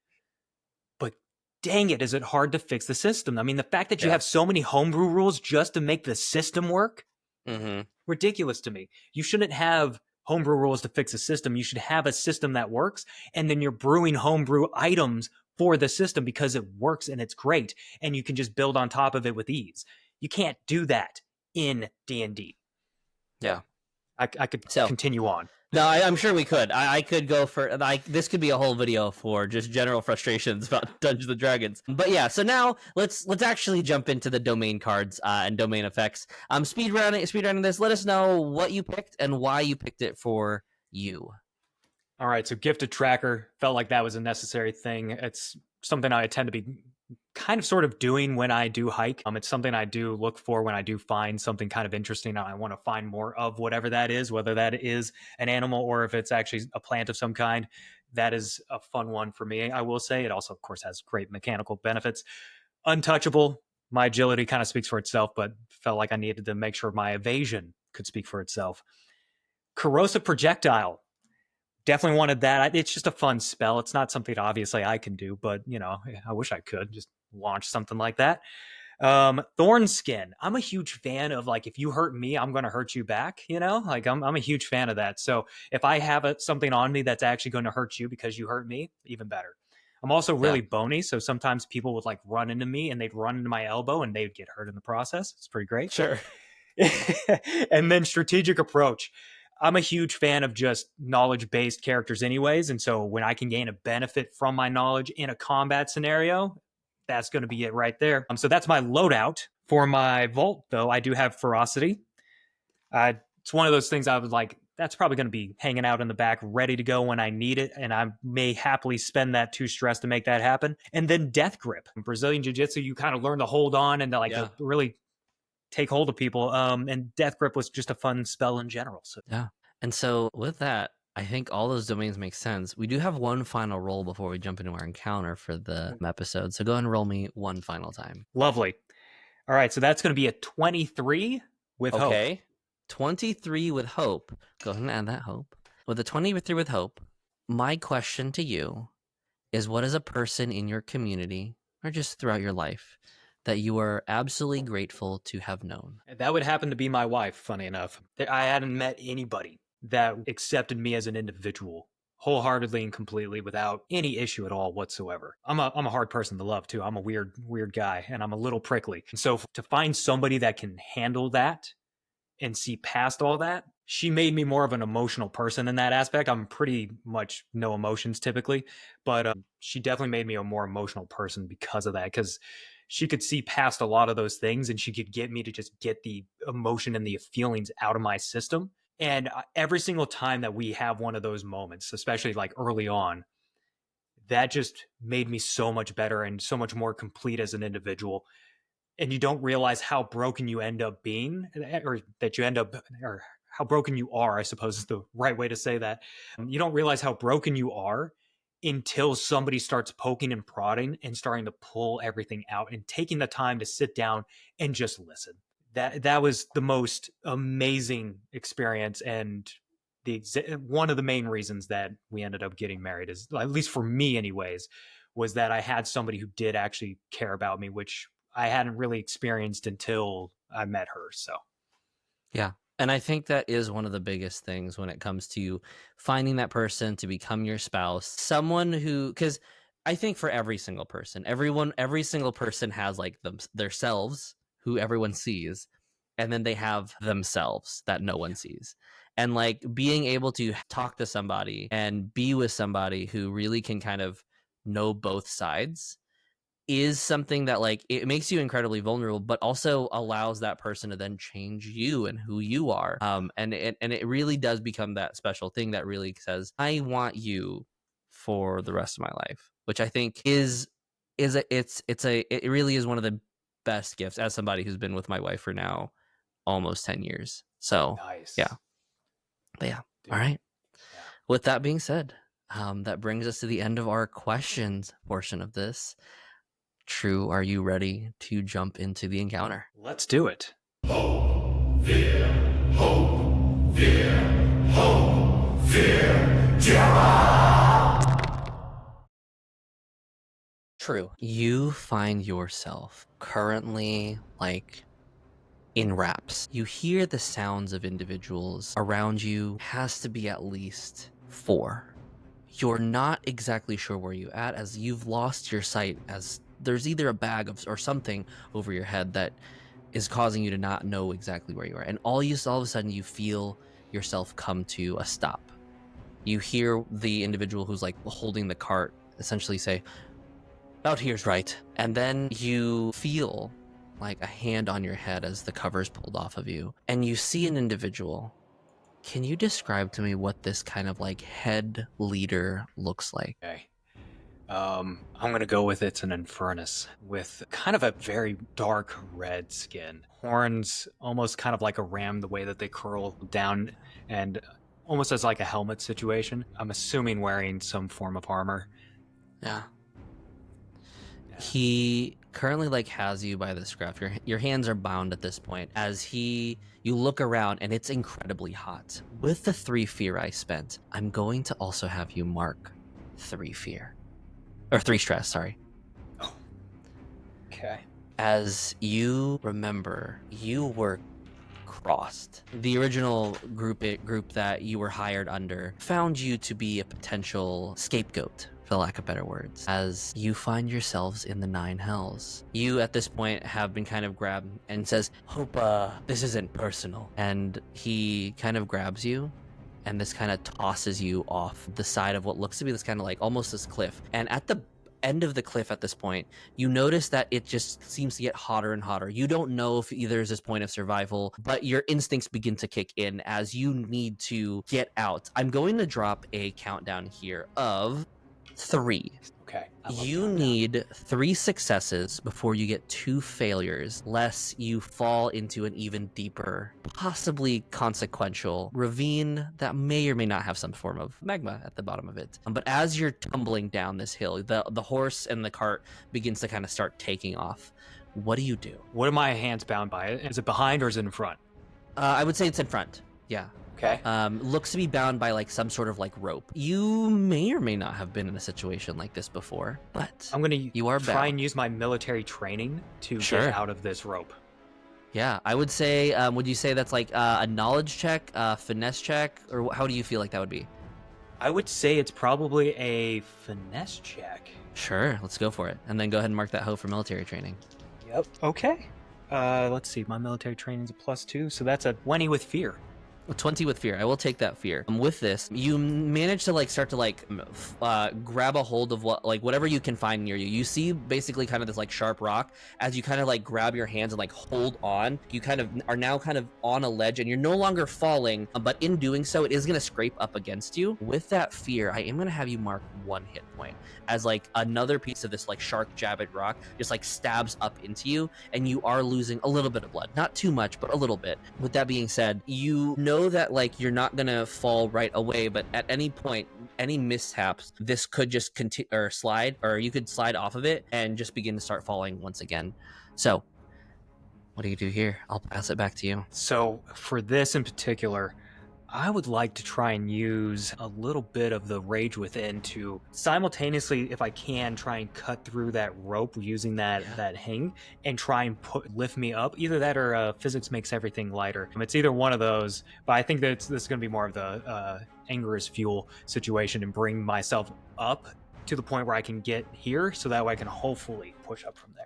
But dang it, is it hard to fix the system? I mean, the fact that you have so many homebrew rules just to make the system work, ridiculous to me. You shouldn't have homebrew rules to fix a system. You should have a system that works, and then you're brewing homebrew items for the system because it works and it's great, and you can just build on top of it with ease. You can't do that in D&D. Yeah. I could continue on. No, I'm sure we could. I could go for this could be a whole video for just general frustrations about Dungeons and Dragons. But yeah, so now let's actually jump into the domain cards and domain effects. Speedrunning this. Let us know what you picked and why you picked it for you. All right, so Gifted Tracker felt like that was a necessary thing. It's something I tend to be kind of sort of doing when I do hike. It's something I do look for when I do find something kind of interesting. I want to find more of whatever that is, whether that is an animal or if it's actually a plant of some kind. That is a fun one for me. I will say it also, of course, has great mechanical benefits. Untouchable. My agility kind of speaks for itself, but felt like I needed to make sure my evasion could speak for itself. Corrosive Projectile. Definitely wanted that. It's just a fun spell. It's not something obviously I can do, but I wish I could. Just launch something like that. Thorn skin. I'm a huge fan of, like, if you hurt me, I'm going to hurt you back, you know, like I'm a huge fan of that. So if I have something on me that's actually going to hurt you because you hurt me, even better. I'm also really bony. So sometimes people would like run into me and they'd run into my elbow and they'd get hurt in the process. It's pretty great. Sure. And then strategic approach. I'm a huge fan of just knowledge-based characters anyways. And so when I can gain a benefit from my knowledge in a combat scenario, that's going to be it right there. So that's my loadout. For my vault, though, I do have ferocity. It's one of those things I would like, that's probably going to be hanging out in the back, ready to go when I need it. And I may happily spend that 2 stress to make that happen. And then death grip. In Brazilian Jiu-Jitsu, you kind of learn to hold on and to like to really take hold of people. And death grip was just a fun spell in general. So yeah. And so with that, I think all those domains make sense. We do have one final roll before we jump into our encounter for the episode. So go ahead and roll me one final time. Lovely. All right. So that's going to be a 23 with hope. Okay. 23 with hope. Go ahead and add that hope. With a 23 with hope, my question to you is, what is a person in your community or just throughout your life that you are absolutely grateful to have known? That would happen to be my wife, funny enough. I hadn't met anybody that accepted me as an individual wholeheartedly and completely without any issue at all whatsoever. I'm a hard person to love too. I'm a weird guy and I'm a little prickly. And so to find somebody that can handle that and see past all that, she made me more of an emotional person in that aspect. I'm pretty much no emotions typically, but she definitely made me a more emotional person because of that, because she could see past a lot of those things and she could get me to just get the emotion and the feelings out of my system. And every single time that we have one of those moments, especially like early on, that just made me so much better and so much more complete as an individual. And you don't realize how broken you end up being, or that you end up, or how broken you are, I suppose is the right way to say that. You don't realize how broken you are until somebody starts poking and prodding and starting to pull everything out and taking the time to sit down and just listen. That was the most amazing experience, and one of the main reasons that we ended up getting married, is, at least for me anyways, was that I had somebody who did actually care about me, which I hadn't really experienced until I met her. So yeah. And I think that is one of the biggest things when it comes to finding that person to become your spouse, someone who, because I think for every single person, every single person has like themselves, who everyone sees, and then they have themselves that no one sees. And like being able to talk to somebody and be with somebody who really can kind of know both sides is something that, like, it makes you incredibly vulnerable, but also allows that person to then change you and who you are. And it really does become that special thing that really says, I want you for the rest of my life, which I think it really is one of the best gifts, as somebody who's been with my wife for now almost 10 years. So nice. yeah. But yeah. Dude. All right. Yeah. With that being said, that brings us to the end of our questions portion of this. True, are you ready to jump into the encounter? Let's do it. Hope, fear, hope, fear, hope, fear, terror. True. You find yourself currently like in wraps. You hear the sounds of individuals around you. Has to be at least 4. You're not exactly sure where you're at, as you've lost your sight, as there's either a bag or something over your head that is causing you to not know exactly where you are. And all of a sudden you feel yourself come to a stop. You hear the individual who's like holding the cart essentially say, "Out here's right." And then you feel like a hand on your head as the cover's pulled off of you. And you see an individual. Can you describe to me what this kind of like head leader looks like? Okay. I'm going to go with it's an Infernus with kind of a very dark red skin. Horns almost kind of like a ram, the way that they curl down, and almost as like a helmet situation. I'm assuming wearing some form of armor. Yeah. He currently like has you by the scruff. Your hands are bound at this point. As you look around, and it's incredibly hot. With the 3 fear I spent, I'm going to also have you mark 3 fear. Or 3 stress, sorry. Oh. Okay. As you remember, you were crossed. The original group that you were hired under found you to be a potential scapegoat, for lack of better words, as you find yourselves in the Nine Hells. You at this point have been kind of grabbed and says, "Hope this isn't personal." And he kind of grabs you and this kind of tosses you off the side of what looks to be this kind of like almost this cliff. And at the end of the cliff at this point, you notice that it just seems to get hotter and hotter. You don't know if either is this point of survival, but your instincts begin to kick in as you need to get out. I'm going to drop a countdown here of 3. Okay. You need 3 successes before you get 2 failures, lest you fall into an even deeper, possibly consequential ravine that may or may not have some form of magma at the bottom of it. But as you're tumbling down this hill, the horse and the cart begins to kind of start taking off. What do you do? What are my hands bound by? Is it behind or is it in front? I would say it's in front. Yeah. Okay. Looks to be bound by like some sort of like rope. You may or may not have been in a situation like this before, but I'm gonna you are try bound. and use my military training to Sure. get out of this rope. Yeah, I would say, would you say that's like a knowledge check, finesse check, or how do you feel like that would be? I would say it's probably a finesse check. Sure, let's go for it. And then go ahead and mark that hoe for military training. Yep. Okay. Let's see. My military training is a +2, so that's a 20 with fear. 20 with fear. I will take that fear. With this, you manage to like start to like grab a hold of whatever you can find near you. You see basically kind of this like sharp rock. As you kind of like grab your hands and like hold on, you kind of are now kind of on a ledge and you're no longer falling, but in doing so, it is going to scrape up against you. With that fear, I am going to have you mark 1 hit point as like another piece of this like sharp jagged rock just like stabs up into you, and you are losing a little bit of blood. Not too much, but a little bit. With that being said, you know that like you're not gonna fall right away, but at any point, any mishaps, this could just continue or slide, or you could slide off of it and just begin to start falling once again. So what do you do here? I'll pass it back to you. So for this in particular, I would like to try and use a little bit of the rage within to simultaneously, if I can, try and cut through that rope using that hang and try and lift me up. Either that or physics makes everything lighter. It's either one of those, but I think that this is going to be more of the anger is fuel situation and bring myself up to the point where I can get here, so that way I can hopefully push up from there.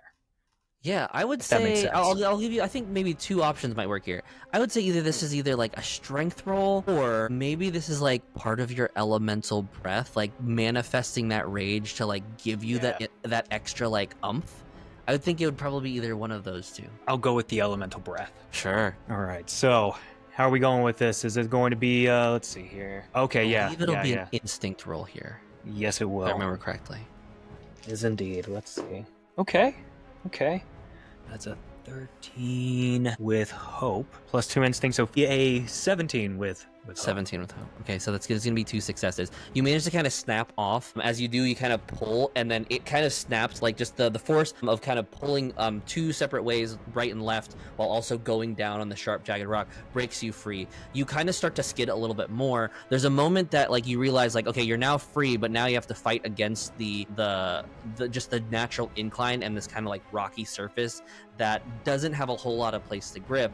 Yeah, I would that makes say sense. I'll give you. I think maybe 2 options might work here. I would say either this is either like a strength roll, or maybe this is like part of your elemental breath, like manifesting that rage to like give you that extra like umph. I would think it would probably be either one of those 2. I'll go with the elemental breath. Sure. All right, so how are we going with this? Is it going to be, let's see here. Okay, I believe it'll be an instinct roll here. Yes, it will. If I remember correctly. Is indeed. Let's see. Okay. That's a 13 with hope, +2 instinct, so a 17 with 17 with hope. Okay, so that's gonna be 2 successes. You manage to kind of snap off. As you do, you kind of pull, and then it kind of snaps, like just the force of kind of pulling 2 separate ways, right and left, while also going down on the sharp jagged rock, breaks you free. You kind of start to skid a little bit more. There's a moment that like you realize like, okay, you're now free, but now you have to fight against the just the natural incline and this kind of like rocky surface that doesn't have a whole lot of place to grip.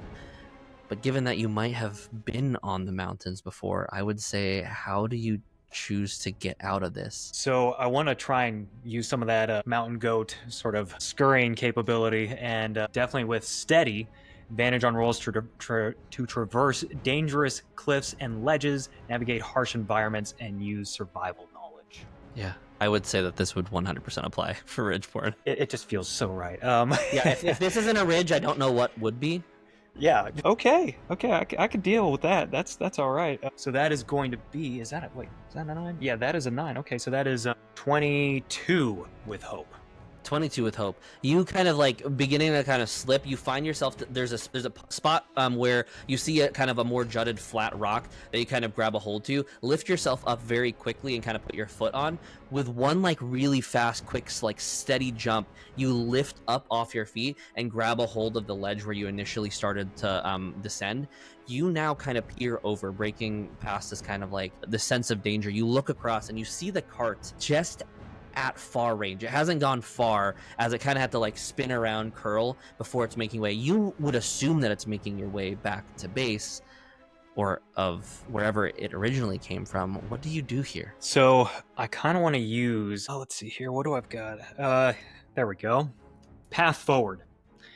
But given that you might have been on the mountains before, I would say, how do you choose to get out of this? So I want to try and use some of that mountain goat sort of scurrying capability, and definitely with steady, advantage on rolls to traverse dangerous cliffs and ledges, navigate harsh environments, and use survival knowledge. Yeah, I would say that this would 100% apply for Ridgeport. It just feels so right. Yeah, if this isn't a ridge, I don't know what would be. Yeah. Okay. I could deal with that. That's all right. So that is going to be. Is that a 9? Yeah, that is a 9. Okay, so that is 22 with hope. 22 with hope. You kind of like beginning to kind of slip. You find yourself there's a spot where you see a kind of a more jutted flat rock that you kind of grab a hold to, lift yourself up very quickly and kind of put your foot on. With one like really fast, quick, like steady jump, you lift up off your feet and grab a hold of the ledge where you initially started to descend. You now kind of peer over, breaking past this kind of like the sense of danger. You look across and you see the cart just at far range. It hasn't gone far, as it kind of had to like spin around, curl before it's making way. You would assume that it's making your way back to base, or of wherever it originally came from. What do you do here? So I kind of want to use, let's see here. What do I've got? There we go. Path forward.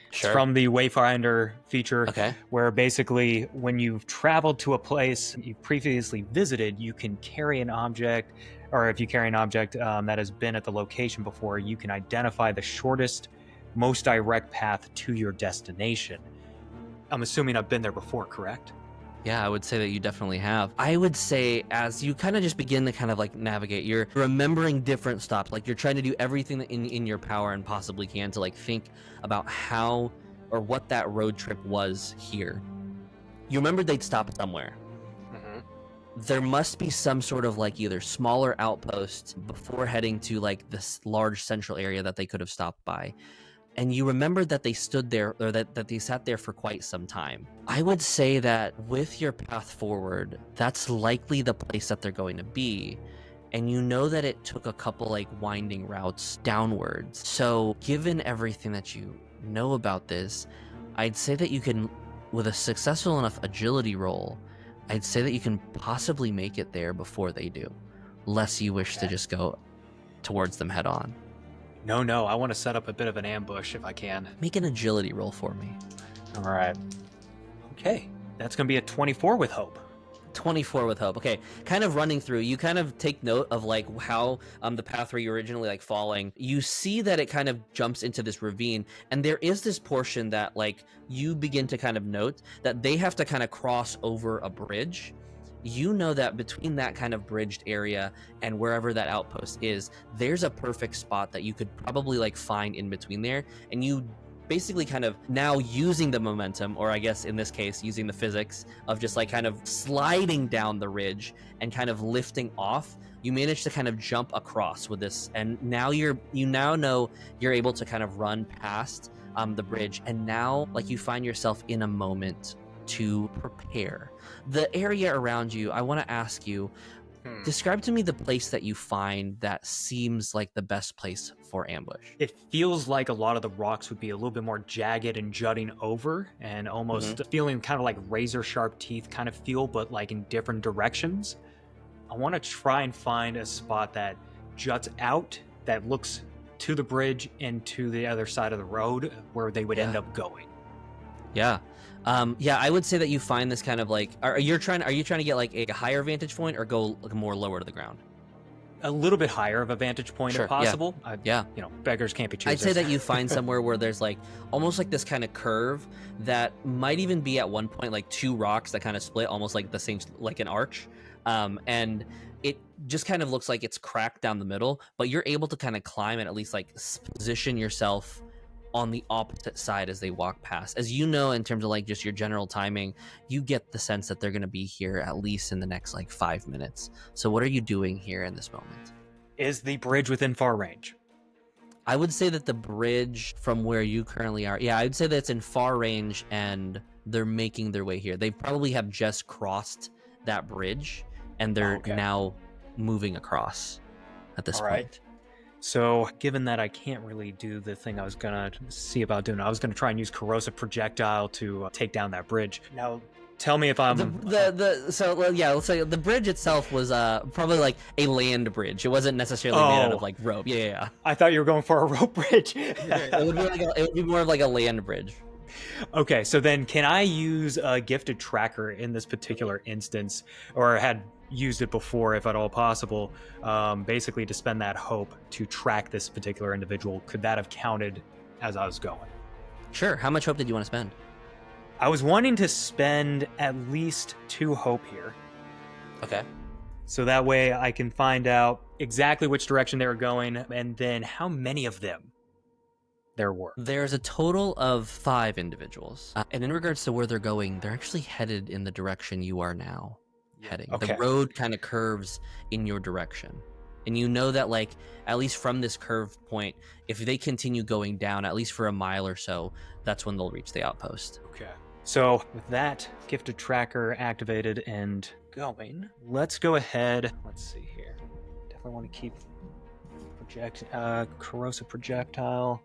It's from the Wayfinder feature, Okay. where basically when you've traveled to a place you've previously visited, you can carry an object, or if you carry an object that has been at the location before, you can identify the shortest, most direct path to your destination. I'm assuming I've been there before, correct? Yeah, I would say that you definitely have. I would say as you kind of just begin to kind of like navigate, you're remembering different stops. Like you're trying to do everything in your power and possibly can to like think about how or what that road trip was here. You remembered they'd stop somewhere. There must be some sort of like either smaller outpost before heading to like this large central area that they could have stopped by. And you remembered that they stood there, or that they sat there for quite some time. I would say that with your path forward, that's likely the place that they're going to be. And you know that it took a couple like winding routes downwards. So given everything that you know about this, I'd say that you can, with a successful enough agility roll, I'd say that you can possibly make it there before they do, lest you wish to just go towards them head on. No, I want to set up a bit of an ambush if I can. Make an agility roll for me. All right. Okay, that's going to be a 24 with hope. 24 with hope. Okay, kind of running through, you kind of take note of like how the path where you originally like falling, you see that it kind of jumps into this ravine, and there is this portion that like you begin to kind of note that they have to kind of cross over a bridge. You know that between that kind of bridged area and wherever that outpost is, there's a perfect spot that you could probably like find in between there, and you basically kind of now using the momentum, or I guess in this case using the physics of just like kind of sliding down the ridge and kind of lifting off, you manage to kind of jump across with this, and now you now know you're able to kind of run past the bridge, and now like you find yourself in a moment to prepare. The area around you, I want to ask you, describe to me the place that you find that seems like the best place for ambush. It feels like a lot of the rocks would be a little bit more jagged and jutting over, and almost feeling kind of like razor sharp teeth kind of feel, but like in different directions. I want to try and find a spot that juts out, that looks to the bridge and to the other side of the road where they would end up going. Yeah. I would say that you find this kind of like, are you trying to get like a higher vantage point, or go like more lower to the ground? A little bit higher of a vantage point if possible. Yeah. Beggars can't be choosers. I'd say that you find somewhere where there's like almost like this kind of curve that might even be at one point like two rocks that kind of split almost like the same, like an arch. And it just kind of looks like it's cracked down the middle, but you're able to kind of climb and at least like position yourself on the opposite side as they walk past. As you know, in terms of like just your general timing, you get the sense that they're going to be here at least in the next like 5 minutes. So what are you doing here in this moment? Is the bridge within far range? I would say that the bridge from where you currently are, I would say that it's in far range, and they're making their way here. They probably have just crossed that bridge, and they're now moving across at this point. So given that I can't really do the thing I was gonna see about doing, I was gonna try and use corrosive projectile to take down that bridge. Now, tell me if I'm let's say the bridge itself was probably like a land bridge. It wasn't necessarily made out of like rope. Yeah. I thought you were going for a rope bridge. It would be more of like a land bridge. Okay, so then can I use a gifted tracker in this particular instance, or had used it before if at all possible, basically to spend that hope to track this particular individual? Could that have counted as I was going? Sure. How much hope did you want to spend? I was wanting to spend at least 2 hope here. Okay. So that way I can find out exactly which direction they were going, and then how many of them there were. There's a total of 5 individuals. And in regards to where they're going, they're actually headed in the direction you are now heading. Okay. The road kind of curves in your direction. And you know that, like, at least from this curve point, if they continue going down, at least for a mile or so, that's when they'll reach the outpost. Okay. So with that gifted tracker activated and going, let's go ahead. Let's see here. Definitely want to keep Corrosive projectile.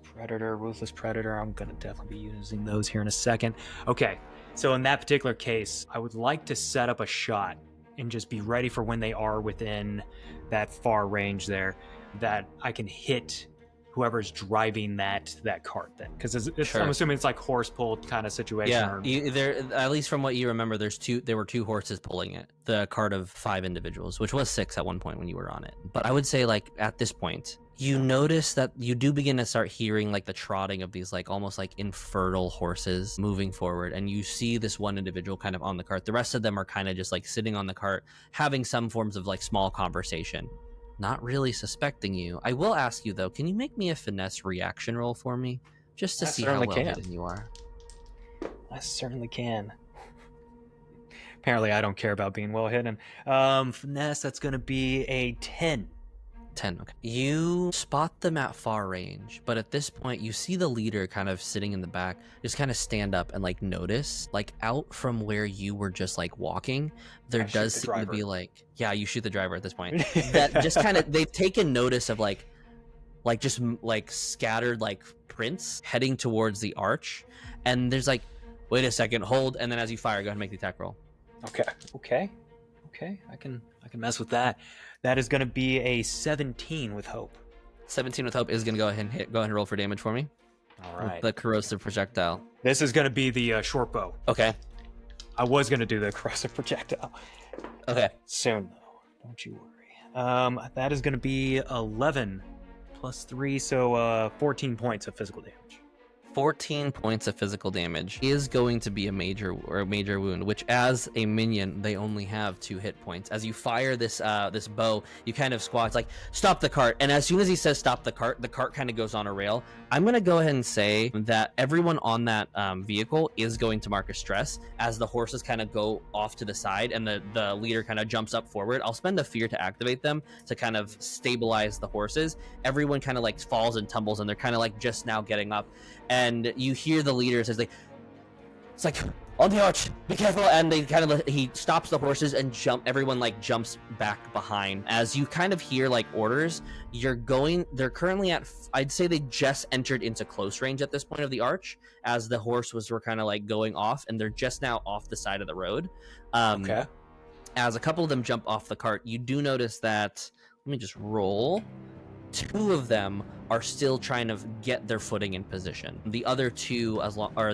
Predator, ruthless predator. I'm gonna definitely be using those here in a second. Okay, so in that particular case, I would like to set up a shot and just be ready for when they are within that far range there, that I can hit whoever's driving that cart then, because Sure. I'm assuming it's like horse pulled kind of situation. Yeah, there, at least from what you remember, there were 2 horses pulling it. The cart of 5 individuals, which was 6 at one point when you were on it. But I would say, like, at this point, you notice that you do begin to start hearing like the trotting of these like almost like infertile horses moving forward, and you see this one individual kind of on the cart. The rest of them are kind of just like sitting on the cart, having some forms of like small conversation, not really suspecting you. I will ask you though, can you make me a finesse reaction roll for me, just to I see how certainly well can. hidden you are? I certainly can. Apparently, I don't care about being well hidden. Finesse, that's going to be a 10. 10. Okay. You spot them at far range, but at this point you see the leader kind of sitting in the back just kind of stand up and like notice, like out from where you were just like walking, there does seem to be like, yeah, you shoot the driver at this point. That just kind of, they've taken notice of like just like scattered like prints heading towards the arch, and there's like, wait a second, hold, and then as you fire, go ahead and make the attack roll. Okay. I can mess with that. That is going to be a 17 with hope. 17 with hope is going to go ahead and hit. Go ahead and roll for damage for me. All right. With the corrosive projectile. This is going to be the short bow. Okay. I was going to do the corrosive projectile. Okay. Soon, though. Don't you worry. That is going to be 11 plus 3, so 14 points of physical damage. 14 points of physical damage is going to be a major wound, which as a minion, they only have 2 hit points. As you fire this this bow, you kind of squats like, stop the cart. And as soon as he says stop the cart kind of goes on a rail. I'm going to go ahead and say that everyone on that vehicle is going to mark a stress as the horses kind of go off to the side and the leader kind of jumps up forward. I'll spend a fear to activate them to kind of stabilize the horses. Everyone kind of like falls and tumbles, and they're kind of like just now getting up. And you hear the leader says like, it's like, on the arch, be careful. And they kind of, he stops the horses and everyone like jumps back behind. As you kind of hear like orders, they're currently at, I'd say they just entered into close range at this point of the arch, as the horses were kind of like going off, and they're just now off the side of the road. Okay. As a couple of them jump off the cart, you do notice that, let me just roll. 2 of them are still trying to get their footing in position. The other 2,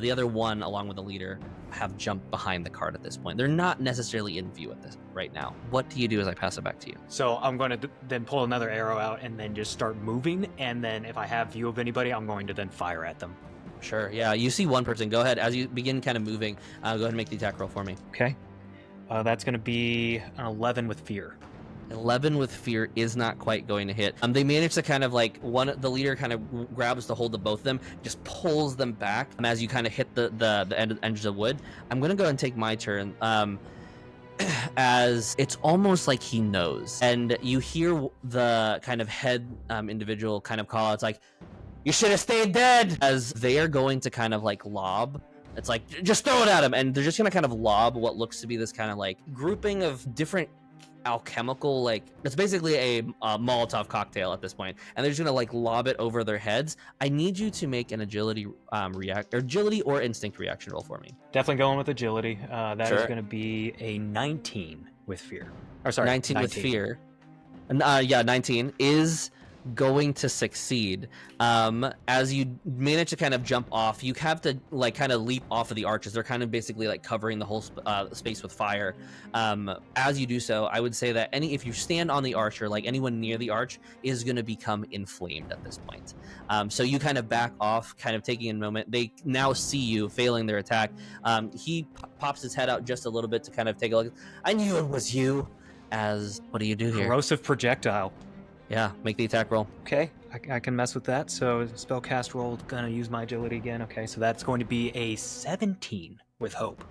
the other one along with the leader, have jumped behind the cart at this point. They're not necessarily in view at this right now. What do you do as I pass it back to you? So I'm going to then pull another arrow out and then just start moving. And then if I have view of anybody, I'm going to then fire at them. Sure. Yeah. You see one person. Go ahead. As you begin kind of moving, go ahead and make the attack roll for me. Okay. That's going to be an 11 with fear. 11 with fear is not quite going to hit. They manage to kind of like, the leader kind of grabs the hold of both of them, just pulls them back as you kind of hit the edges of wood. I'm going to go and take my turn. As it's almost like he knows, and you hear the kind of head individual kind of call out, it's like, you should have stayed dead, as they are going to kind of like lob. It's like, just throw it at him, and they're just going to kind of lob what looks to be this kind of like grouping of different alchemical, like, it's basically a Molotov cocktail at this point, and they're just gonna like lob it over their heads. I need you to make an agility or instinct reaction roll for me. Definitely going with agility. That Sure. is going to be a 19 with fear. Or sorry, 19 with fear. And 19 is going to succeed. As you manage to kind of jump off, you have to like kind of leap off of the arches. They're kind of basically like covering the whole space with fire. As you do so, I would say that if you stand on the arch, or like anyone near the arch, is going to become inflamed at this point. So you kind of back off, kind of taking a moment. They now see you failing their attack. He pops his head out just a little bit to kind of take a look. I knew it was you. What do you do here? Corrosive projectile. Yeah, make the attack roll. Okay, I can mess with that. So spellcast roll, gonna use my agility again. Okay, so that's going to be a 17 with hope.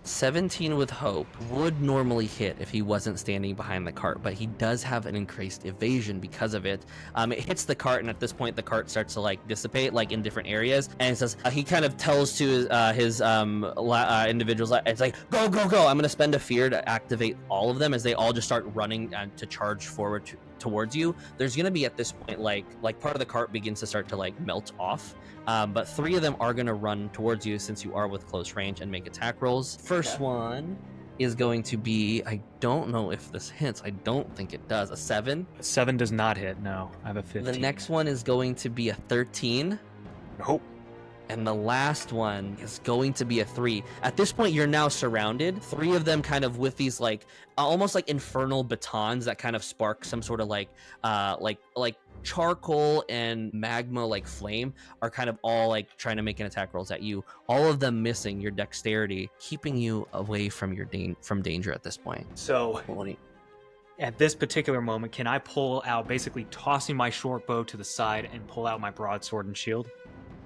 17 with hope would normally hit if he wasn't standing behind the cart, but he does have an increased evasion because of it. It hits the cart, and at this point the cart starts to like dissipate like in different areas, and it says he kind of tells to his individuals, it's like, go, I'm gonna spend a fear to activate all of them, as they all just start running to charge forward towards you, there's going to be at this point like part of the cart begins to start to like melt off. But 3 of them are going to run towards you since you are with close range and make attack rolls. First one is going to be, I don't know if this hits. I don't think it does. A 7. 7 does not hit. No, I have a 15. The next one is going to be a 13. Nope. And the last one is going to be a 3. At this point, you're now surrounded. 3 of them kind of with these like almost like infernal batons that kind of spark some sort of like charcoal and magma like flame are kind of all like trying to make an attack rolls at you. All of them missing your dexterity, keeping you away from your from danger at this point. So at this particular moment, can I pull out, basically tossing my short bow to the side and pull out my broadsword and shield?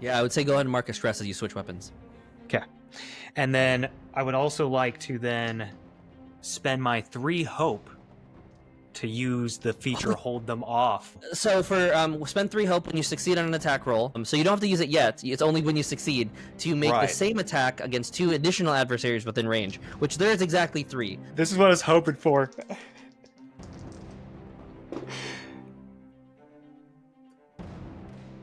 Yeah, I would say go ahead and mark a stress as you switch weapons. Okay. And then I would also like to then spend my 3 hope to use the feature hold them off. So for spend 3 hope when you succeed on an attack roll. So you don't have to use it yet. It's only when you succeed to make the same attack against 2 additional adversaries within range, which there is exactly 3. This is what I was hoping for.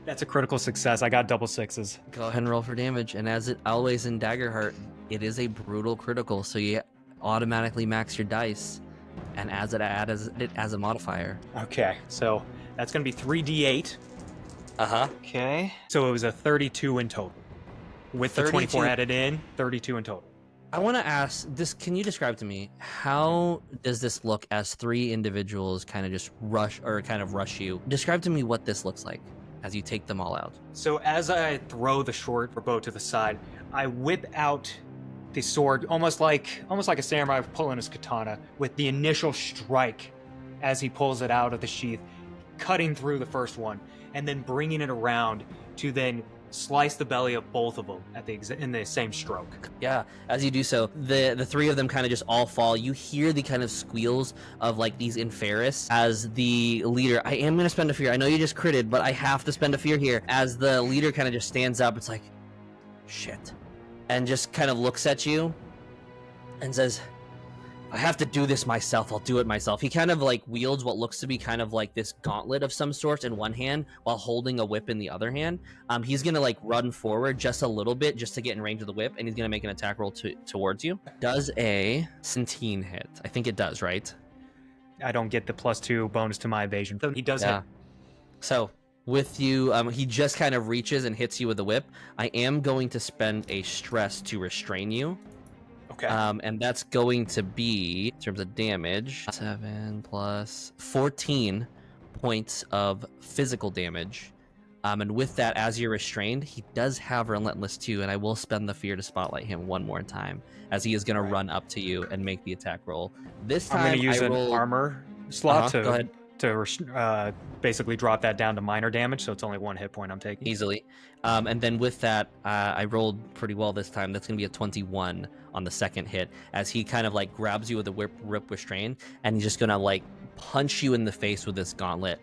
That's a critical success. I got double 6s. Go ahead and roll for damage. And as it always in Daggerheart, it is a brutal critical, so you automatically max your dice and add it as a modifier. Okay, so that's going to be 3d8. Uh-huh. Okay. So it was a 32 in total. With the 24 added in, 32 in total. I want to ask this, can you describe to me, how does this look as 3 individuals kind of just rush you? Describe to me what this looks like as you take them all out. So as I throw the short bow to the side, I whip out the sword, almost like a samurai pulling his katana, with the initial strike as he pulls it out of the sheath, cutting through the first one, and then bringing it around to then slice the belly of both of them in the same stroke. Yeah, as you do so, the 3 of them kind of just all fall. You hear the kind of squeals of like these Inferis as the leader. I am going to spend a fear. I know you just critted, but I have to spend a fear here. As the leader kind of just stands up, it's like, shit. And just kind of looks at you and says, I have to do this myself. I'll do it myself. He kind of like wields what looks to be kind of like this gauntlet of some sort in one hand while holding a whip in the other hand. He's going to like run forward just a little bit just to get in range of the whip, and he's going to make an attack roll towards you. Does a 17 hit? I think it does, right? I don't get the +2 bonus to my evasion. He does hit. So with you, he just kind of reaches and hits you with the whip. I am going to spend a stress to restrain you. Okay. And that's going to be, in terms of damage, 7 plus 14 points of physical damage. And with that, as you're restrained, he does have Relentless too, and I will spend the fear to spotlight him one more time, as he is going to run up to you and make the attack roll. This time, I'm going to use an rolled... armor slot Go ahead. to basically drop that down to minor damage, so it's only 1 hit point I'm taking. Easily. And then with that, I rolled pretty well this time. That's going to be a 21 on the second hit, as he kind of like grabs you with a rip restrain, and he's just going to like punch you in the face with this gauntlet.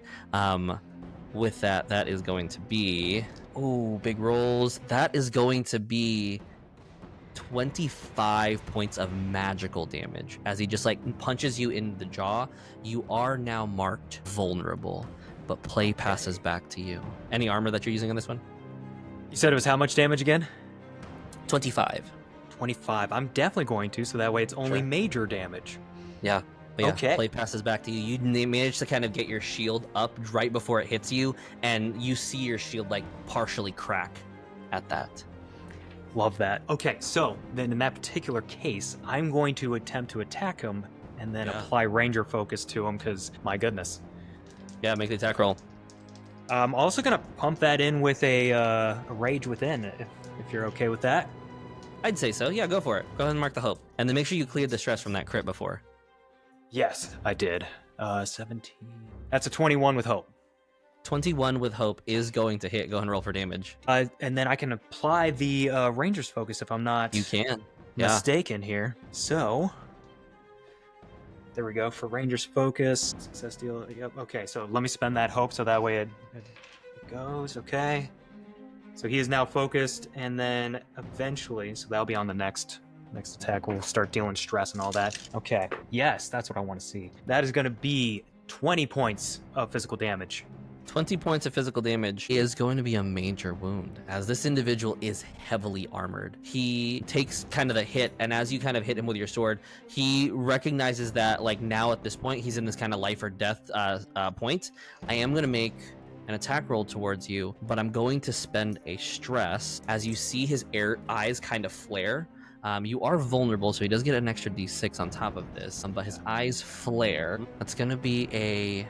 With that, that is going to be... Oh, big rolls. That is going to be 25 points of magical damage. As he just like punches you in the jaw, you are now marked vulnerable, but play passes back to you. Any armor that you're using on this one? You said it was how much damage again? 25. 25. I'm definitely going to, so that way it's only major damage. Yeah. Yeah, okay. Play passes back to you. You manage to kind of get your shield up right before it hits you, and you see your shield like partially crack at that. Love that. Okay, so then in that particular case, I'm going to attempt to attack him and then apply Ranger Focus to him, because my goodness. Yeah, make the attack roll. I'm also going to pump that in with a Rage Within, if you're okay with that. I'd say so. Yeah, go for it. Go ahead and mark the hope. And then make sure you cleared the stress from that crit before. Yes, I did. 17. That's a 21 with hope. 21 with hope is going to hit. Go ahead and roll for damage. And then I can apply the Ranger's Focus if I'm not mistaken here. So, there we go for Ranger's Focus. Success deal. Yep. Okay, so let me spend that hope so that way it goes. Okay. So he is now focused, and then eventually, so that'll be on the next attack, we'll start dealing stress and all that. Okay, yes, that's what I want to see. That is going to be 20 points of physical damage. 20 points of physical damage is going to be a major wound, as this individual is heavily armored. He takes kind of the hit, and as you kind of hit him with your sword, he recognizes that, like, now at this point, he's in this kind of life or death point. I am going to make an attack roll towards you, but I'm going to spend a stress as you see his eyes kind of flare. You are vulnerable, so he does get an extra d6 on top of this, but his eyes flare. That's going to be a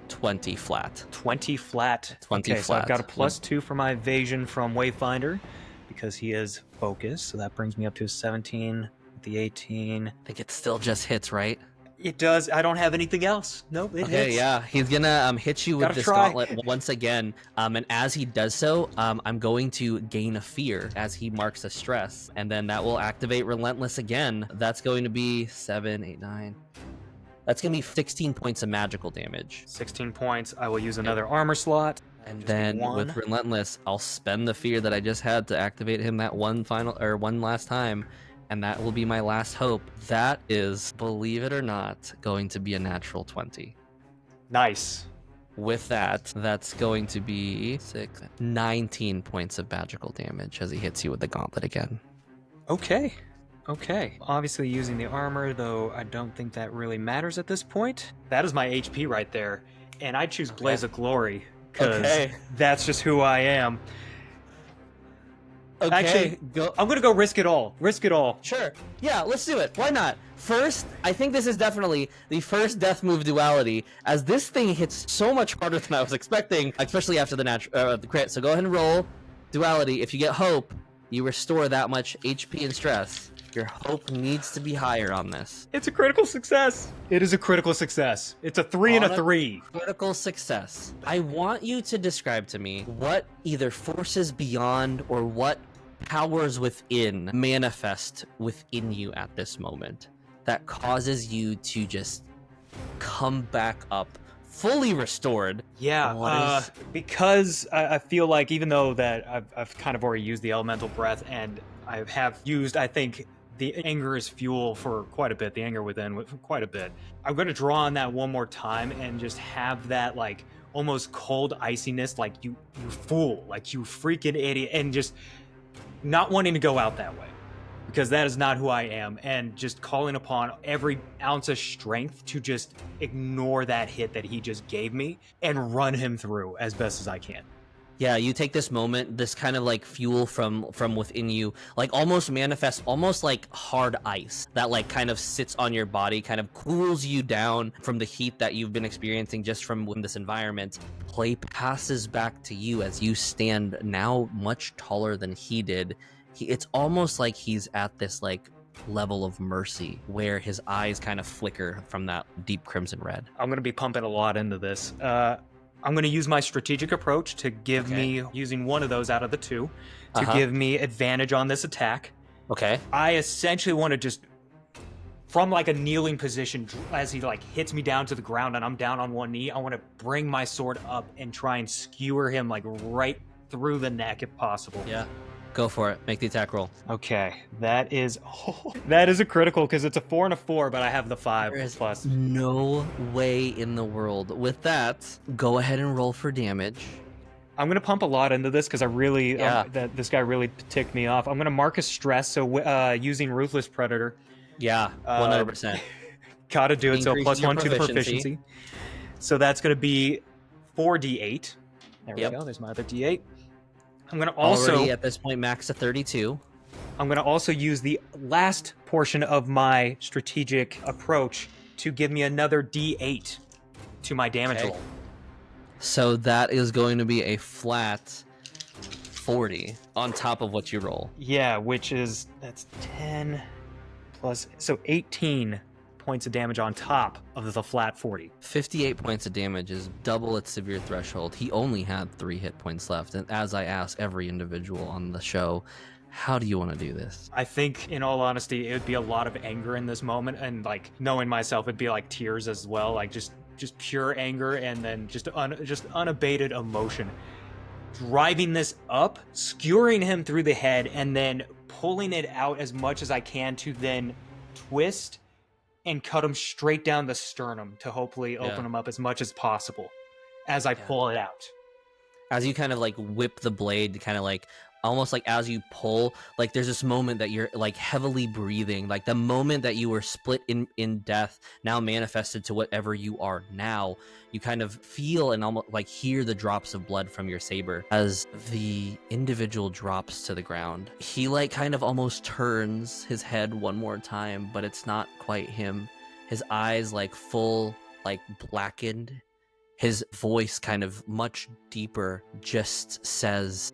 20 flat. 20 flat. 20 okay, flat. So I've got a +2 for my evasion from Wayfinder because he is focused. So that brings me up to a 17, the 18. I think it still just hits, right? It does. I don't have anything else. Nope, it hits. Yeah. He's gonna hit you with Gotta this try. gauntlet once again. And as he does so, I'm going to gain a fear as he marks a stress. And then that will activate Relentless again. That's going to be 7, 8, 9. That's going to be 16 points of magical damage. 16 points. I will use another armor slot. And Just then one. with Relentless, I'll spend the fear that I just had to activate him that one last time. And that will be my last hope. That is, believe it or not, going to be a natural 20. Nice. With that, that's going to be 19 points of magical damage as he hits you with the gauntlet again. Okay. Obviously using the armor, though I don't think that really matters at this point. That is my HP right there. And I choose Blaze of Glory because that's just who I am. Okay, Actually, I'm going to go risk it all. Sure. Yeah, let's do it. Why not? First, I think this is definitely the first death move duality, as this thing hits so much harder than I was expecting, especially after the crit. So go ahead and roll duality. If you get hope, you restore that much HP and stress. Your hope needs to be higher on this. It's a critical success. It is a critical success. It's a 3 and a 3. Critical success. I want you to describe to me what either forces beyond or what powers within manifest within you at this moment that causes you to just come back up fully restored. Yeah, because I feel like even though that I've kind of already used the elemental breath and I have used, I think, the anger is fuel for quite a bit, the anger within for quite a bit. I'm going to draw on that one more time and just have that like almost cold iciness, like you fool, like you freaking idiot, and just not wanting to go out that way because that is not who I am, and just calling upon every ounce of strength to just ignore that hit that he just gave me and run him through as best as I can. Yeah, you take this moment, this kind of like fuel from within you, like almost manifests, almost like hard ice that like kind of sits on your body, kind of cools you down from the heat that you've been experiencing just from this environment. Play passes back to you as you stand now much taller than he did. It's almost like he's at this like level of mercy where his eyes kind of flicker from that deep crimson red. I'm going to be pumping a lot into this. I'm going to use my strategic approach to give me, using one of those out of the two, to give me advantage on this attack. Okay. I essentially want to just, from like a kneeling position, as he like hits me down to the ground and I'm down on one knee, I want to bring my sword up and try and skewer him like right through the neck if possible. Yeah. Go for it. Make the attack roll. Okay, that is a critical because it's a 4 and a 4, but I have the 5 There is plus. no way in the world. With that, go ahead and roll for damage. I'm gonna pump a lot into this because I really this guy really ticked me off. I'm gonna mark a stress, so using Ruthless Predator. Yeah, 100%. Gotta do it. So Increase your +1 to the proficiency. So that's gonna be 4d8. There we go. There's my other d8. I'm going to also, already at this point, max to 32. I'm going to also use the last portion of my strategic approach to give me another D8 to my damage roll. So that is going to be a flat 40 on top of what you roll. Yeah, that's 10 plus, so 18 points of damage on top of the flat 40. 58 points of damage is double its severe threshold. He only had 3 hit points left. And as I ask every individual on the show, how do you want to do this? I think, in all honesty, it would be a lot of anger in this moment, and like knowing myself, it'd be like tears as well, like just pure anger, and then just unabated emotion. Driving this up, skewering him through the head, and then pulling it out as much as I can to then twist and cut him straight down the sternum to hopefully open him up as much as possible as I pull it out. As you kind of like whip the blade, kind of like almost like as you pull, like there's this moment that you're like heavily breathing, like the moment that you were split in death now manifested to whatever you are now. You kind of feel and almost like hear the drops of blood from your saber as the individual drops to the ground. He like kind of almost turns his head one more time, but it's not quite him. His eyes like full, like blackened. His voice kind of much deeper just says,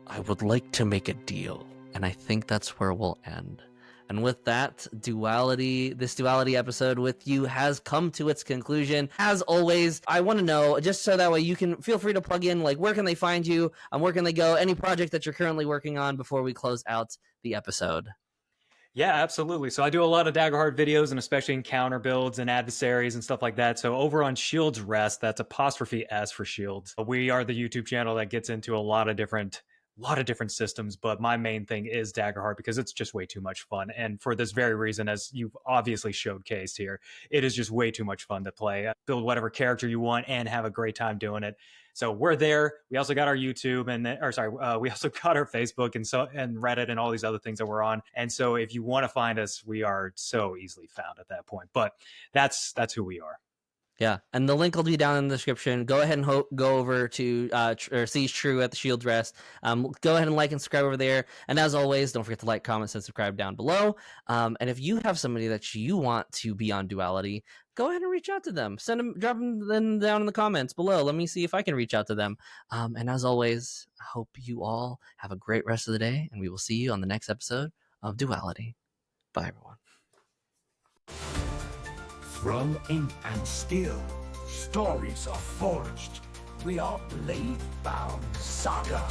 I would like to make a deal. And I think that's where we'll end. And with that, this Duality episode with you has come to its conclusion. As always, I want to know, just so that way you can feel free to plug in, like where can they find you? Where can they go? Any project that you're currently working on before we close out the episode? Yeah, absolutely. So I do a lot of Daggerheart videos and especially encounter builds and adversaries and stuff like that. So over on Shields Rest, that's 'S for Shields. We are the YouTube channel that gets into a lot of different systems, but my main thing is Daggerheart because it's just way too much fun. And for this very reason, as you've obviously showcased here, it is just way too much fun to play. Build whatever character you want and have a great time doing it. So we're there. We also got our YouTube we also got our Facebook and Reddit and all these other things that we're on. And so if you want to find us, we are so easily found at that point. But that's who we are. Yeah, and the link will be down in the description. Go ahead and go over to Siege True at the Shield Rest. Go ahead and like and subscribe over there. And as always, don't forget to like, comment, and subscribe down below. And if you have somebody that you want to be on Duality, go ahead and reach out to them. Drop them down in the comments below. Let me see if I can reach out to them. And as always, I hope you all have a great rest of the day, and we will see you on the next episode of Duality. Bye, everyone. From ink and steel, stories are forged. We are BladeBound Saga.